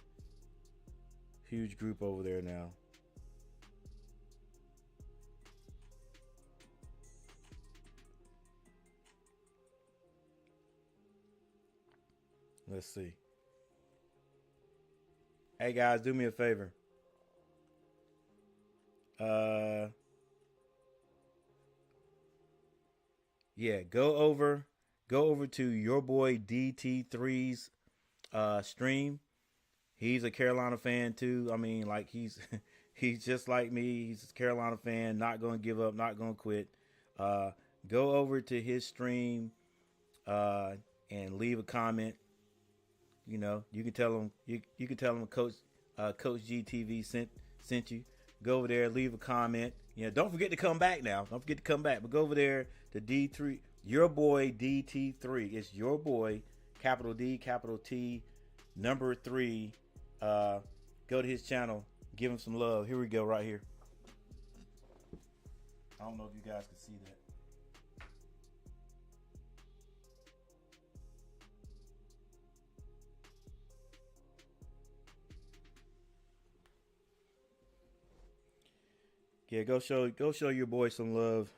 group over there now. Let's see. Hey guys, do me a favor. Uh yeah, go over to your boy DT3's stream. He's a Carolina fan too. I mean, like he's just like me. He's a Carolina fan, not going to give up, not going to quit. Uh go over to his stream uh and leave a comment. You know, you can tell him you can tell him Coach GTV sent you. Go over there, leave a comment. You know, don't forget to come back now. Don't forget to come back. But go over there to D3, your boy DT3. It's your boy, capital D, capital T, number 3. Go to his channel, give him some love. Here we go, right here. I don't know if you guys can see that. Yeah, go show your boy some love.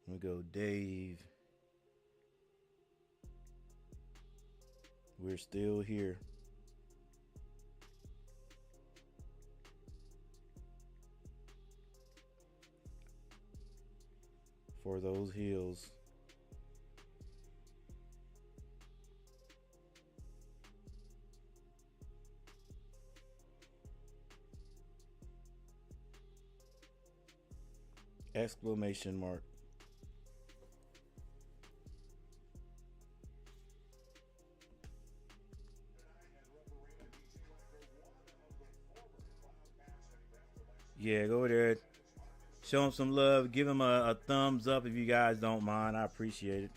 We go, Dave. We're still here. For those heels. Exclamation mark. Yeah, go over there. Show him some love. Give him a thumbs up if you guys don't mind. I appreciate it.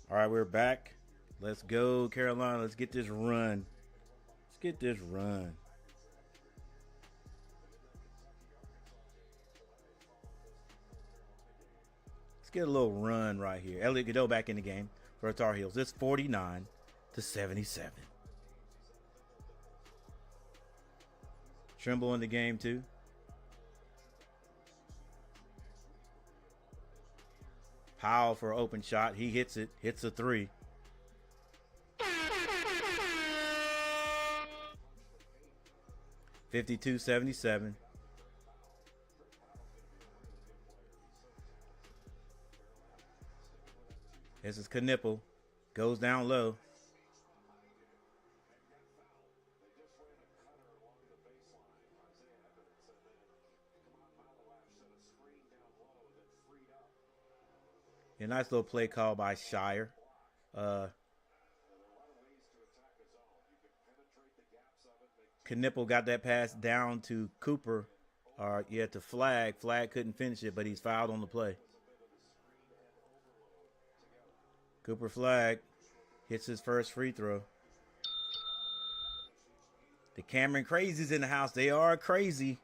All right, we're back. Let's go, Carolina. Let's get this run. Let's get this run. Let's get a little run right here. Elliot Godot back in the game for the Tar Heels. It's 49-77. Trimble in the game too. Powell for an open shot. He hits it. Hits a 3. $52.77. This is Knipple. Goes down low. A nice little play call by Shire. Knipple got that pass down to Cooper. To Flag. Flag couldn't finish it, but he's fouled on the play. Cooper Flag hits his first free throw. The Cameron Crazies in the house. They are crazy.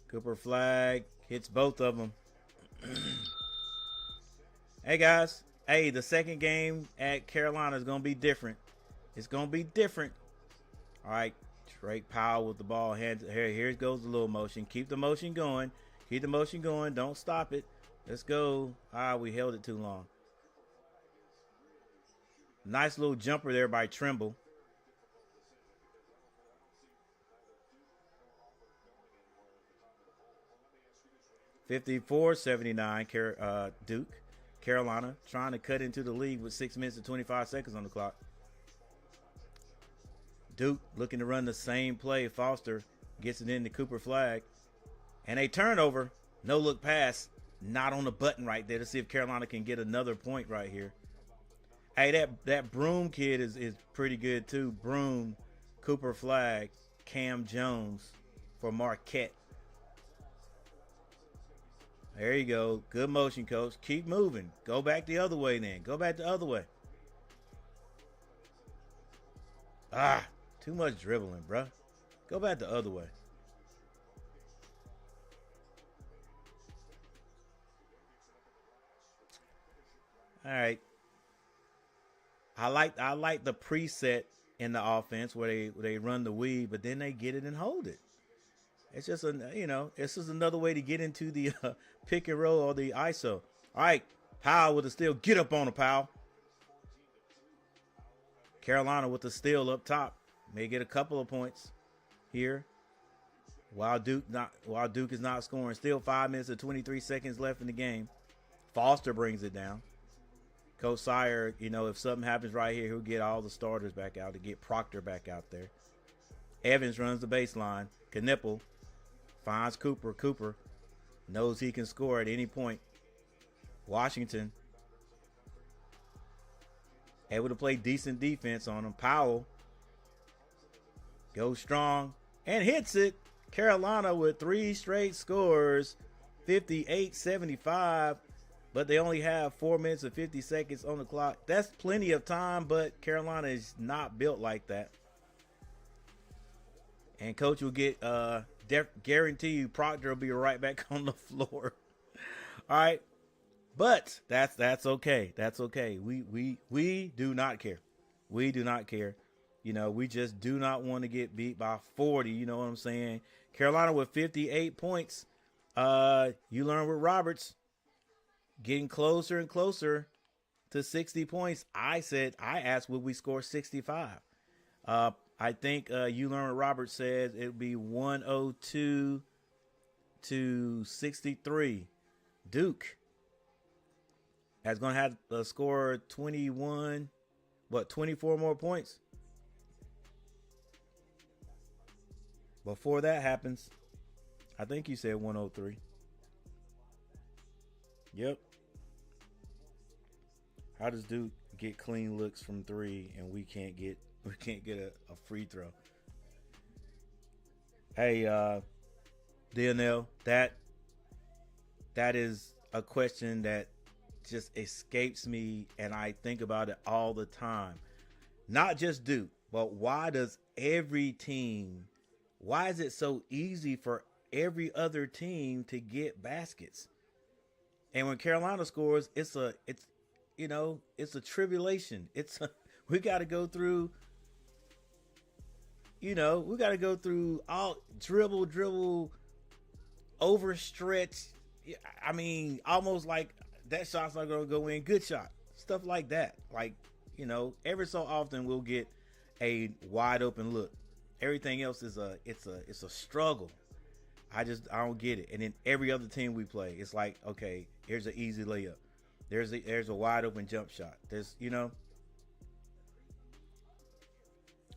Cooper Flag hits both of them. Hey, guys. Hey, the second game at Carolina is going to be different. It's going to be different. All right. Drake Powell with the ball. Here goes the little motion. Keep the motion going. Keep the motion going. Don't stop it. Let's go. We held it too long. Nice little jumper there by Trimble. 54-79, Duke. Carolina trying to cut into the lead with 6 minutes and 25 seconds on the clock. Duke looking to run the same play. Foster gets it into Cooper Flag. And a turnover. No look pass. Not on the button right there to see if Carolina can get another point right here. Hey, that Broom kid is pretty good too. Broom, Cooper Flag, Cam Jones for Marquette. There you go. Good motion, coach. Keep moving. Go back the other way then. Go back the other way. Too much dribbling, bruh. Go back the other way. All right. I like the preset in the offense where they run the weave, but then they get it and hold it. It's just it's just another way to get into the pick and roll or the ISO. All right, Powell with the steal. Get up on the Powell. Carolina with the steal up top. May get a couple of points here. While Duke is not scoring. Still 5 minutes and 23 seconds left in the game. Foster brings it down. Coach Sire, if something happens right here, he'll get all the starters back out to get Proctor back out there. Evans runs the baseline. Knipple finds Cooper. Cooper knows he can score at any point. Washington able to play decent defense on him. Powell goes strong and hits it. Carolina with 3 straight scores, 58-75, but they only have 4 minutes and 50 seconds on the clock. That's plenty of time, but Carolina is not built like that. And coach will get guarantee you Proctor will be right back on the floor. All right. But that's okay. That's okay. We do not care. We do not care. We just do not want to get beat by 40. You know what I'm saying? Carolina with 58 points. You learn with Roberts getting closer and closer to 60 points. I asked, would we score 65? I think you learn what Roberts says it would be 102 to 63. Duke is going to have to score 24 more points. Before that happens, I think you said 103. Yep. How does Duke get clean looks from 3 and we can't get a free throw? Hey, DNL, that is a question that just escapes me, and I think about it all the time. Not just Duke, but why is it so easy for every other team to get baskets? And when Carolina scores, it's a tribulation. We got to go through, all dribble, overstretch. I mean, almost like that shot's not going to go in. Good shot. Stuff like that. Like, every so often we'll get a wide open look. Everything else is a struggle. I don't get it. And then every other team we play, it's like, okay, here's an easy layup. There's a wide open jump shot.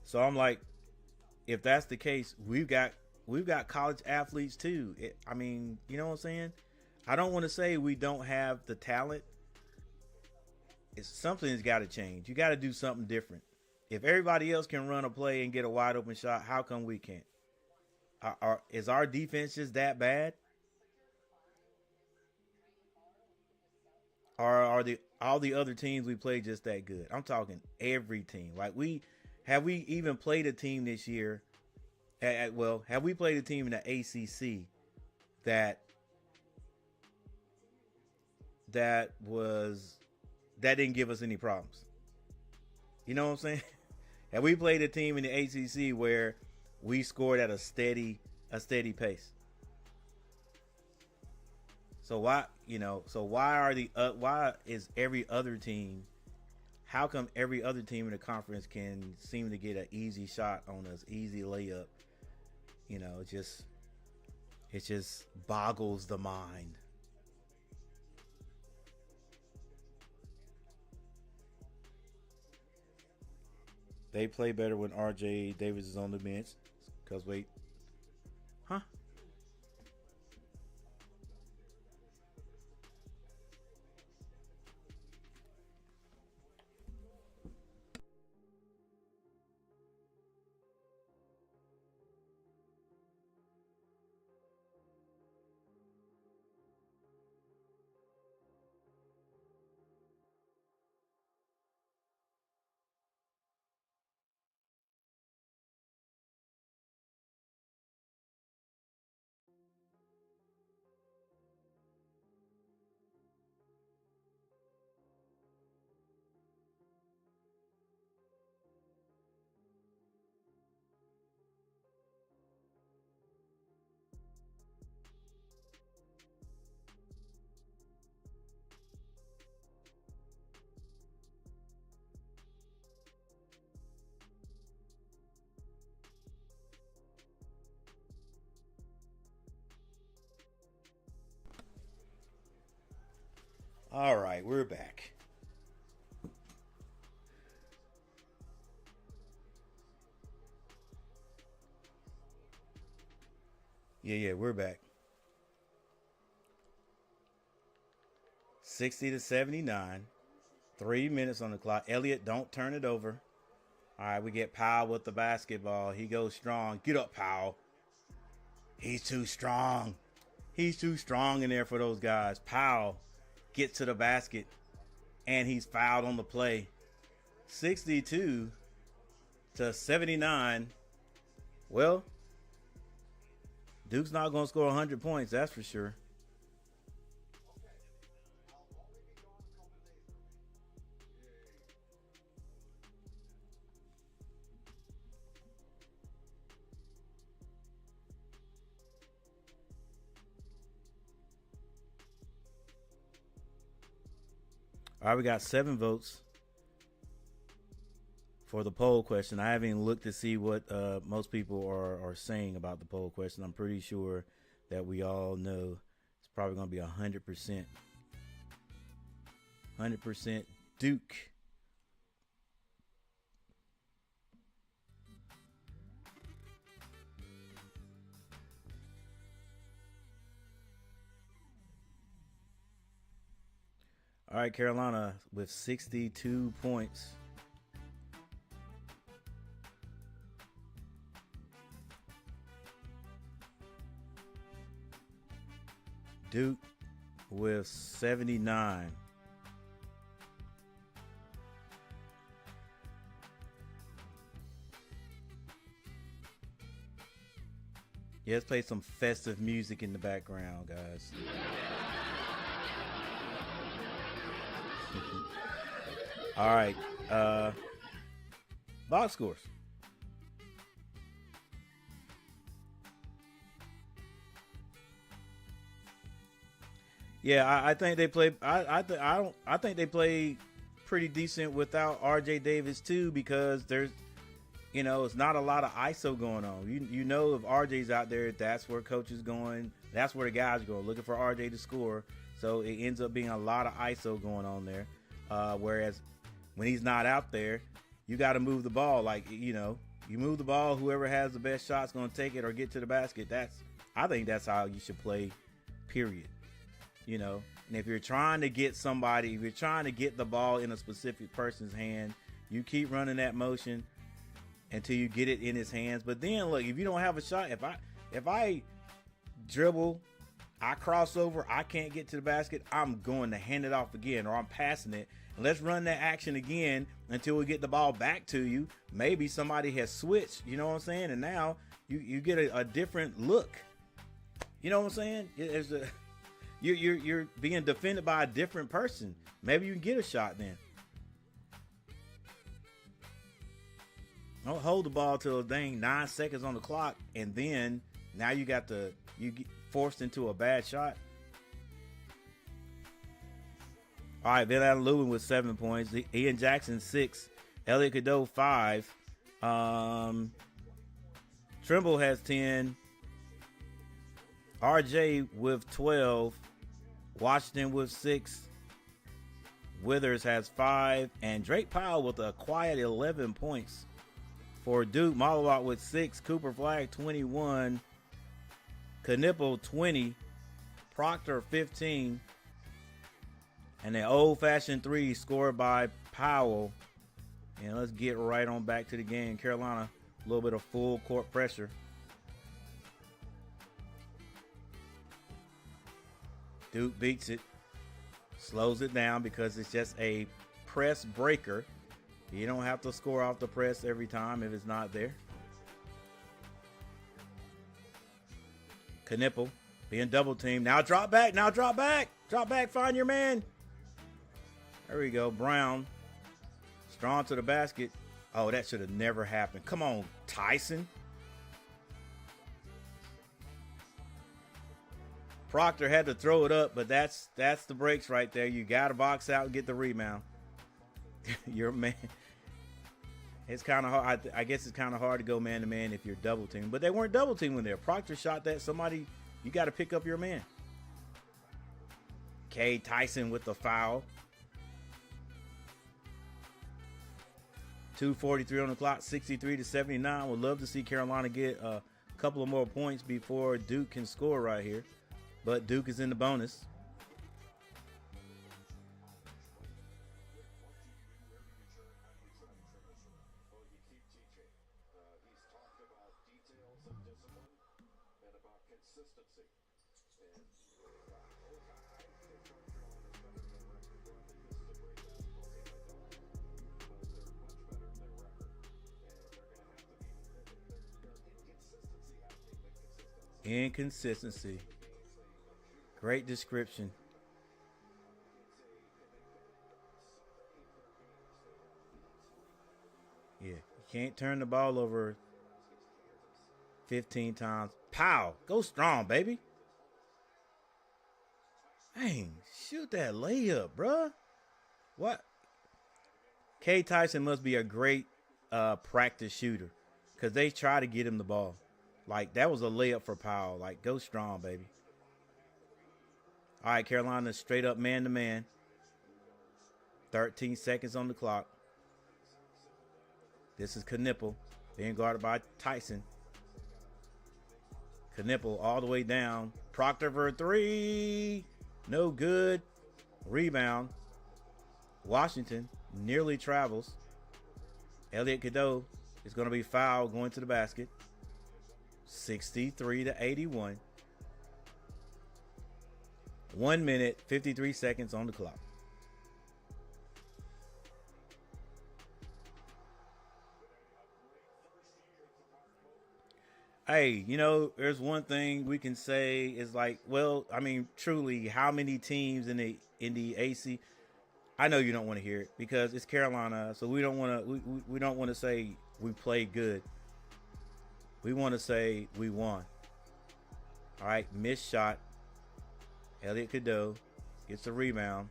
So I'm like, if that's the case, we've got college athletes too. You know what I'm saying? I don't want to say we don't have the talent. Something's got to change. You got to do something different. If everybody else can run a play and get a wide open shot, how come we can't? Is our defense just that bad? Or are all the other teams we play just that good? I'm talking every team. Like, have we even played a team this year? Have we played a team in the ACC that didn't give us any problems? You know what I'm saying? Have we played a team in the ACC where we scored at a steady pace? So why is every other team? How come every other team in the conference can seem to get an easy shot on us, easy layup? It just boggles the mind. They play better when RJ Davis is on the bench. Because, wait. Huh? All right, we're back. Yeah, we're back. 60 to 79. 3 minutes on the clock. Elliott, don't turn it over. All right, we get Powell with the basketball. He goes strong. Get up, Powell. He's too strong. He's too strong in there for those guys. Powell gets to the basket, and he's fouled on the play. 62 to 79. Well, Duke's not going to score 100 points, that's for sure. All right, we got 7 votes for the poll question. I haven't even looked to see what most people are saying about the poll question. I'm pretty sure that we all know it's probably going to be 100%. 100% Duke. All right, Carolina with 62 points. Duke with 79. Yeah, let's play some festive music in the background, guys. All right. Box scores. Yeah, I think they play. I think they play pretty decent without R.J. Davis too, because there's, it's not a lot of ISO going on. You know, if RJ's out there, that's where coach is going. That's where the guys are going, looking for RJ to score. So it ends up being a lot of ISO going on there. Whereas when he's not out there, you got to move the ball. Like, you move the ball. Whoever has the best shot's going to take it or get to the basket. I think that's how you should play, period. And if you're trying to get somebody, if you're trying to get the ball in a specific person's hand, you keep running that motion until you get it in his hands. But then, look, if you don't have a shot, if I dribble, I cross over, I can't get to the basket, I'm going to hand it off again, or I'm passing it. And let's run that action again until we get the ball back to you. Maybe somebody has switched, you know what I'm saying? And now you get a different look. You know what I'm saying? You're being defended by a different person. Maybe you can get a shot then. Don't hold the ball till dang 9 seconds on the clock, and then now you get forced into a bad shot. All right, Van Allen Lewin with 7 points. Ian Jackson 6. Elliot Cadeau 5. Trimble has 10. RJ with 12. Washington with 6. Withers has 5. And Drake Powell with a quiet 11 points. For Duke, Malawat with 6. Cooper Flagg 21. Knipple 20. Proctor 15. And an old-fashioned 3 scored by Powell. And let's get right on back to the game. Carolina, a little bit of full court pressure. Duke beats it. Slows it down because it's just a press breaker. You don't have to score off the press every time if it's not there. Knipple being double teamed. Now drop back. Now drop back. Drop back. Find your man. There we go. Brown. Strong to the basket. Oh, that should have never happened. Come on, Tyson. Proctor had to throw it up, but that's the breaks right there. You got to box out and get the rebound. Your man. It's kind of hard. I guess it's kind of hard to go man to man if you're double teamed, but they weren't double teaming there. Proctor shot that. Somebody, you got to pick up your man. K. Tyson with the foul. 2:43 on the clock, 63-79. Would love to see Carolina get a couple of more points before Duke can score right here. But Duke is in the bonus. Inconsistency. Great description. Yeah, you can't turn the ball over 15 times. Pow! Go strong, baby. Dang, shoot that layup, bruh. What? K. Tyson must be a great practice shooter because they try to get him the ball. Like, that was a layup for Powell. Like, go strong, baby. All right, Carolina straight up man-to-man. 13 seconds on the clock. This is Knipple being guarded by Tyson. Knipple all the way down. Proctor for 3. No good. Rebound. Washington nearly travels. Elliot Cadeau is going to be fouled going to the basket. 63-81. 1 minute, 53 seconds on the clock. Hey, you know, there's one thing we can say is like, well, I mean, truly, how many teams in the AC? I know you don't want to hear it because it's Carolina, so we don't want to we don't want to say we played good. We want to say we won. All right, missed shot. Elliot Cadeau gets the rebound.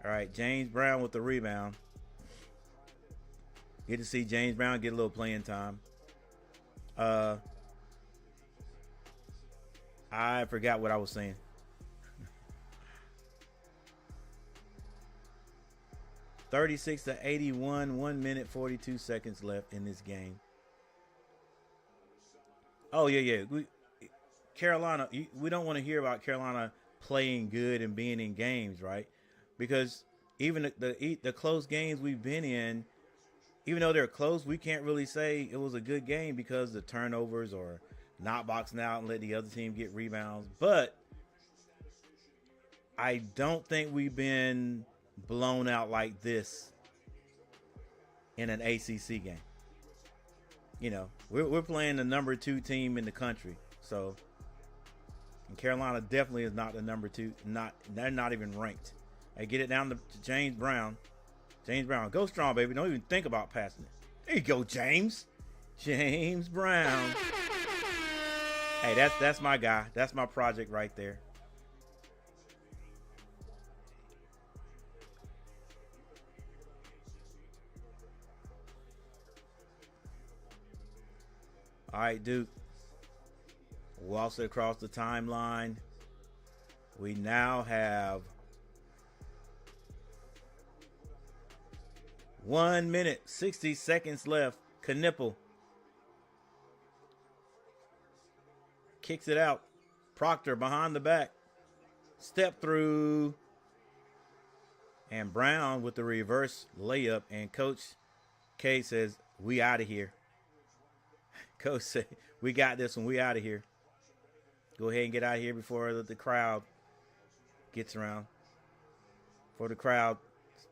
All right, James Brown with the rebound. Get to see James Brown get a little playing time. I forgot what I was saying. (36-81), 1 minute 42 seconds left in this game. Oh yeah. Carolina. We don't want to hear about Carolina playing good and being in games, right? Because even the close games we've been in, even though they're close, we can't really say it was a good game because the turnovers or not boxing out and let the other team get rebounds. But I don't think we've been blown out like this in an ACC game. You know, we're playing the number 2 team in the country. So, and Carolina definitely is not the number 2. They're not even ranked. Hey, get it down to James Brown. James Brown, go strong, baby. Don't even think about passing it. There you go, James. James Brown. Hey, that's my guy. That's my project right there. All right, Duke. Walks it across the timeline. We now have 1 minute, 60 seconds left. Knipple kicks it out. Proctor behind the back. Step through. And Brown with the reverse layup. And Coach K says, we out of here. Coach said, we got this one. We out of here. Go ahead and get out of here before the crowd gets around. Before the crowd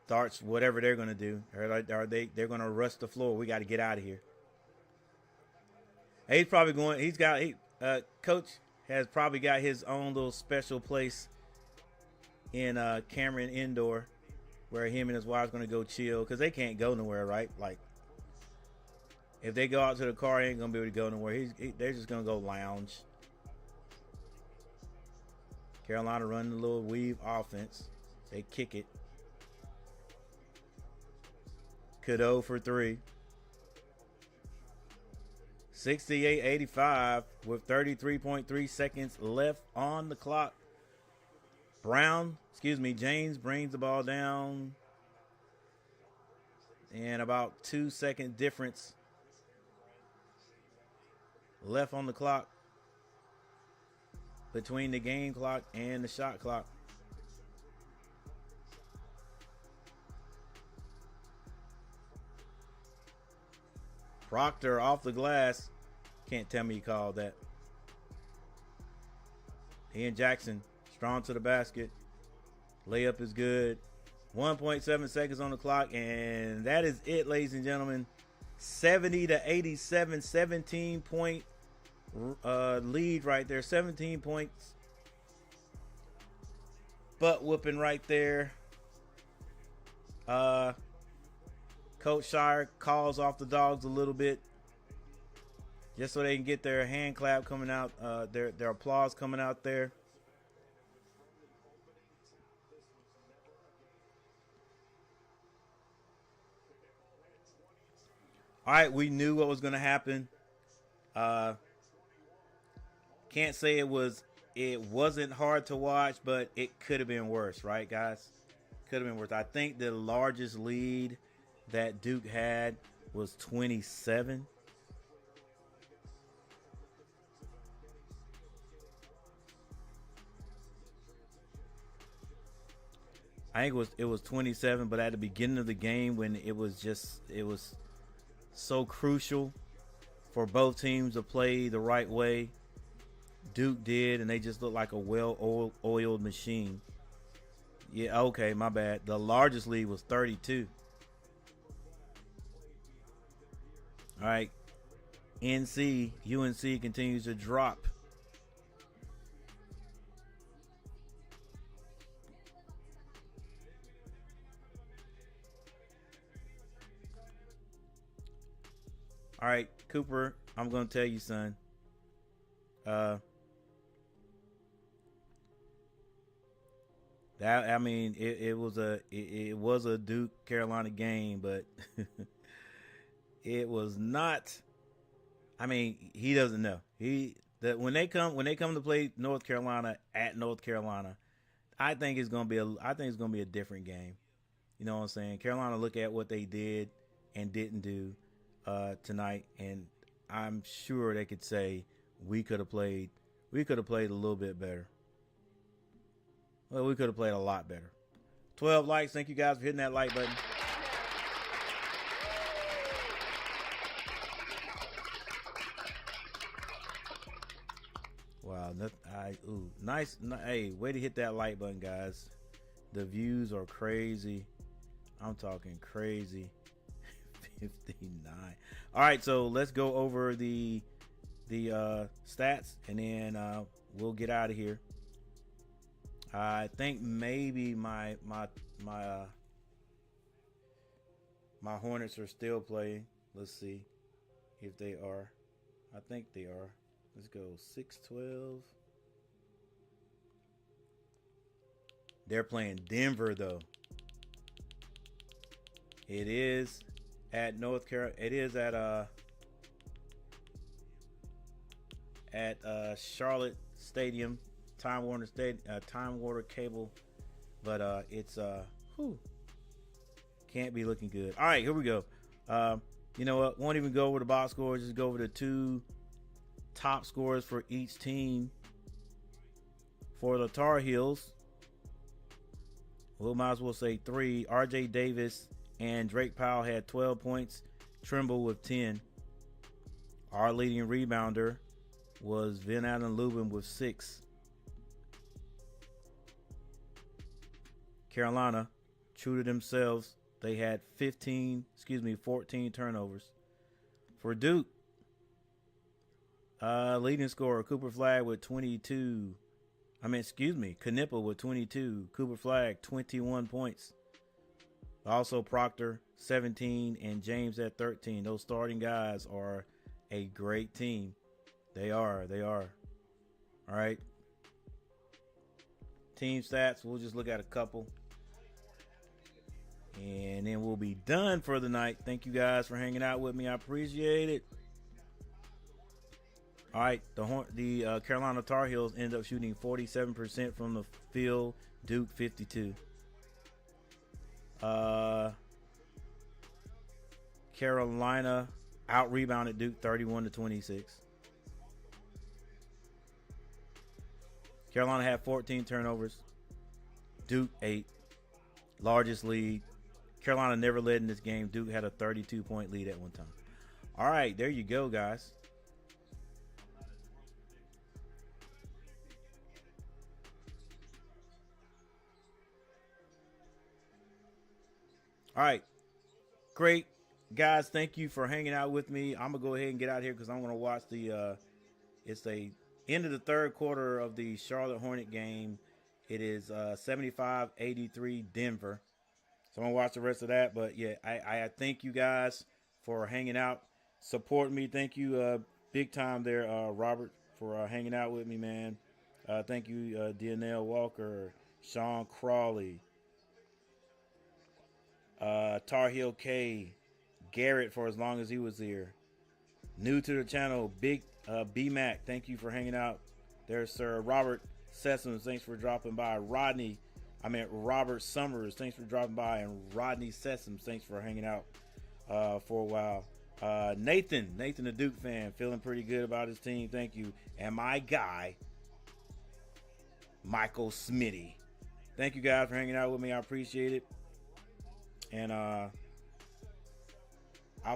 starts whatever they're going to do. They're going to rush the floor. We got to get out of here. He's probably going, Coach has probably got his own little special place in Cameron Indoor where him and his wife's going to go chill because they can't go nowhere, right? Like, if they go out to the car, he ain't going to be able to go nowhere. They're just going to go lounge. Carolina running a little weave offense. They kick it. Cadeau for three. 68-85 with 33.3 seconds left on the clock. James brings the ball down. And about 2 second difference left on the clock between the game clock and the shot clock. Proctor off the glass. Can't tell me he called that. Ian Jackson strong to the basket. Layup is good. 1.7 seconds on the clock, and that is it, ladies and gentlemen. 70-87, 17-point lead right there. 17 points. Butt whooping right there. Coach Shire calls off the dogs a little bit just so they can get their hand clap coming out, their applause coming out there. All right, we knew what was going to happen. Can't say it wasn't hard to watch, but it could have been worse, right, guys? Could have been worse. I think the largest lead that Duke had was 27. I think it was 27, but at the beginning of the game when it was so crucial for both teams to play the right way, Duke did, and they just looked like a well-oiled machine. Yeah, okay, my bad. The largest lead was 32. All right, UNC continues to drop. All right, Cooper, I'm going to tell you, son. It was a Duke Carolina game, but it was not. I mean, he doesn't know. When they come to play North Carolina at North Carolina, I think it's going to be a different game. You know what I'm saying? Carolina look at what they did and didn't do tonight, and I'm sure they could say we could have played a little bit better. Well, we could have played a lot better. 12 likes. Thank you guys for hitting that like button. Wow, nice. Hey, way to hit that like button, guys. The views are crazy. I'm talking crazy. 59. All right, so let's go over the stats, and then we'll get out of here. I think maybe my Hornets are still playing. Let's see if they are. I think they are. Let's go 6-12. They're playing Denver though. It is at North Carolina. It is at at Charlotte Stadium, Time Warner Cable, but it's can't be looking good. All right, here we go. You know what? Won't even go over the box scores. Just go over the 2 top scores for each team. For the Tar Heels, we might as well say 3. R.J. Davis and Drake Powell had 12 points. Trimble with 10. Our leading rebounder was Van Allen Lubin with 6. Carolina, true to themselves, they had 14 turnovers. For Duke, leading scorer Cooper Flagg with 22. Knipple with 22. Cooper Flagg 21 points. Also Proctor 17 and James at 13. Those starting guys are a great team. They are. All right. Team stats, we'll just look at a couple. And then we'll be done for the night. Thank you guys for hanging out with me. I appreciate it. All right, the Carolina Tar Heels end up shooting 47% from the field. Duke 52. Carolina out rebounded Duke 31-26. Carolina had 14 turnovers. Duke 8. Largest lead. Carolina never led in this game. Duke had a 32-point lead at one time. All right, there you go, guys. All right, great. Guys, thank you for hanging out with me. I'm going to go ahead and get out here because I'm going to watch it's the end of the third quarter of the Charlotte Hornet game. It is 75-83 Denver. So I'm going to watch the rest of that. But, yeah, I thank you guys for hanging out, supporting me. Thank you big time there, Robert, for hanging out with me, man. Thank you, Dionell Walker, Sean Crawley, Tar Heel K, Garrett for as long as he was here. New to the channel, Big B-Mac, thank you for hanging out there, sir. Robert Sessoms, thanks for dropping by. Robert Summers, thanks for dropping by. And Rodney Sessoms, thanks for hanging out for a while. Nathan the Duke fan, feeling pretty good about his team, thank you. And my guy, Michael Smitty. Thank you guys for hanging out with me, I appreciate it. And I'll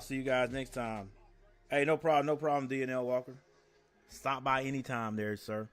see you guys next time. Hey, no problem, DNL Walker. Stop by anytime there, sir.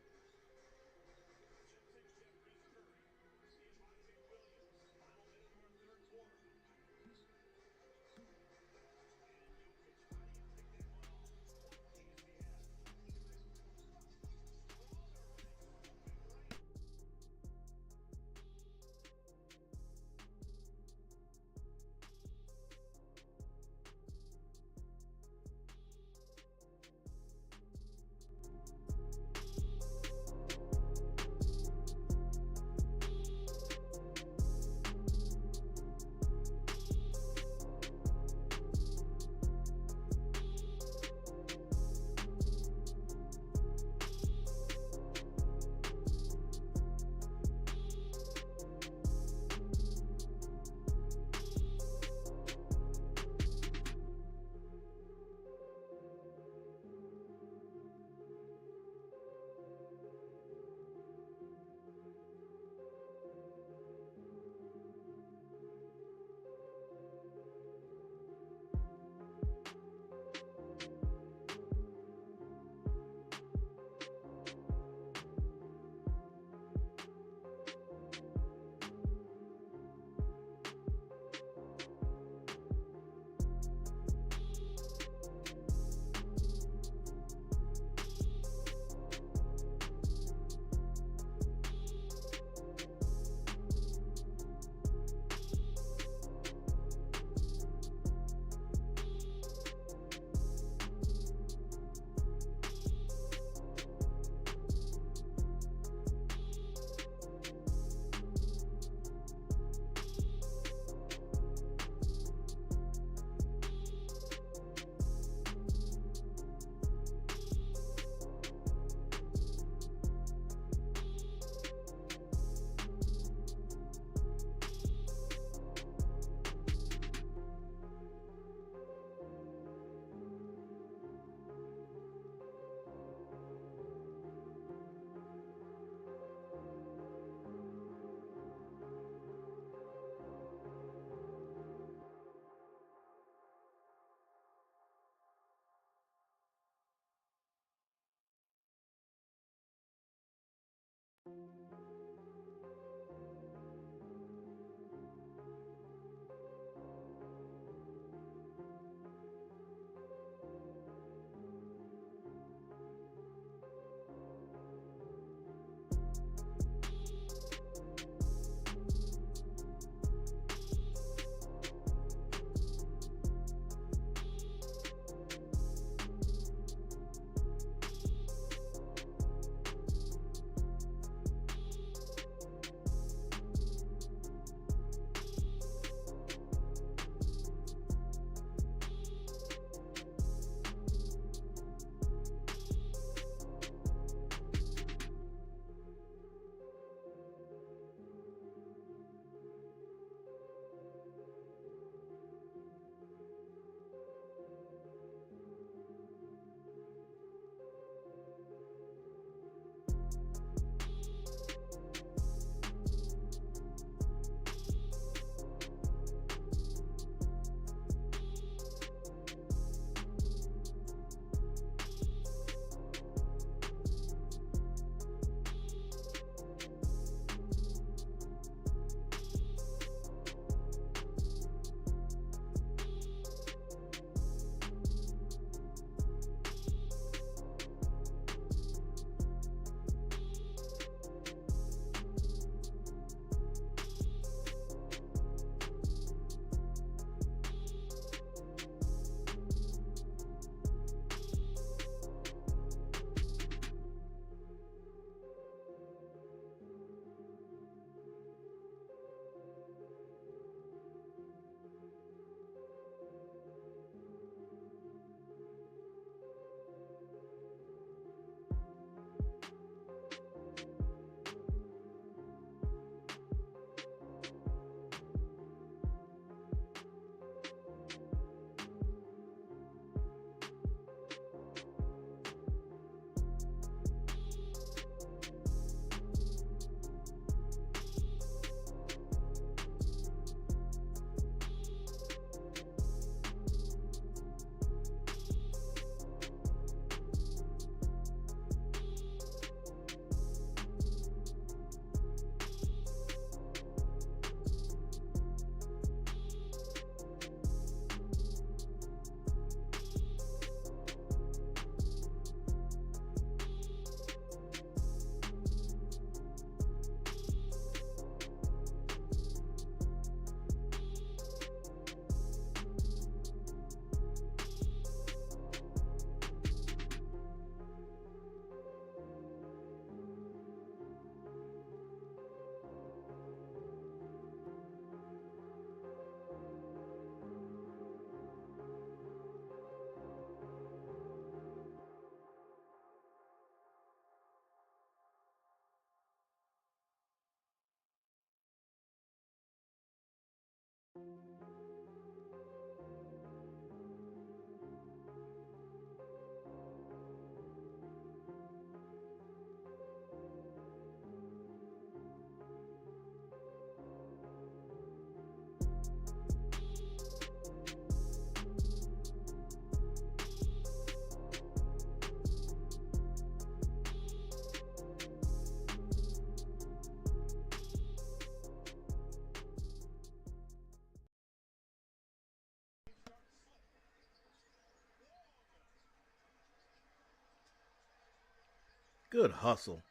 Good hustle.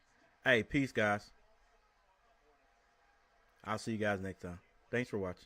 Hey, peace, guys. I'll see you guys next time. Thanks for watching.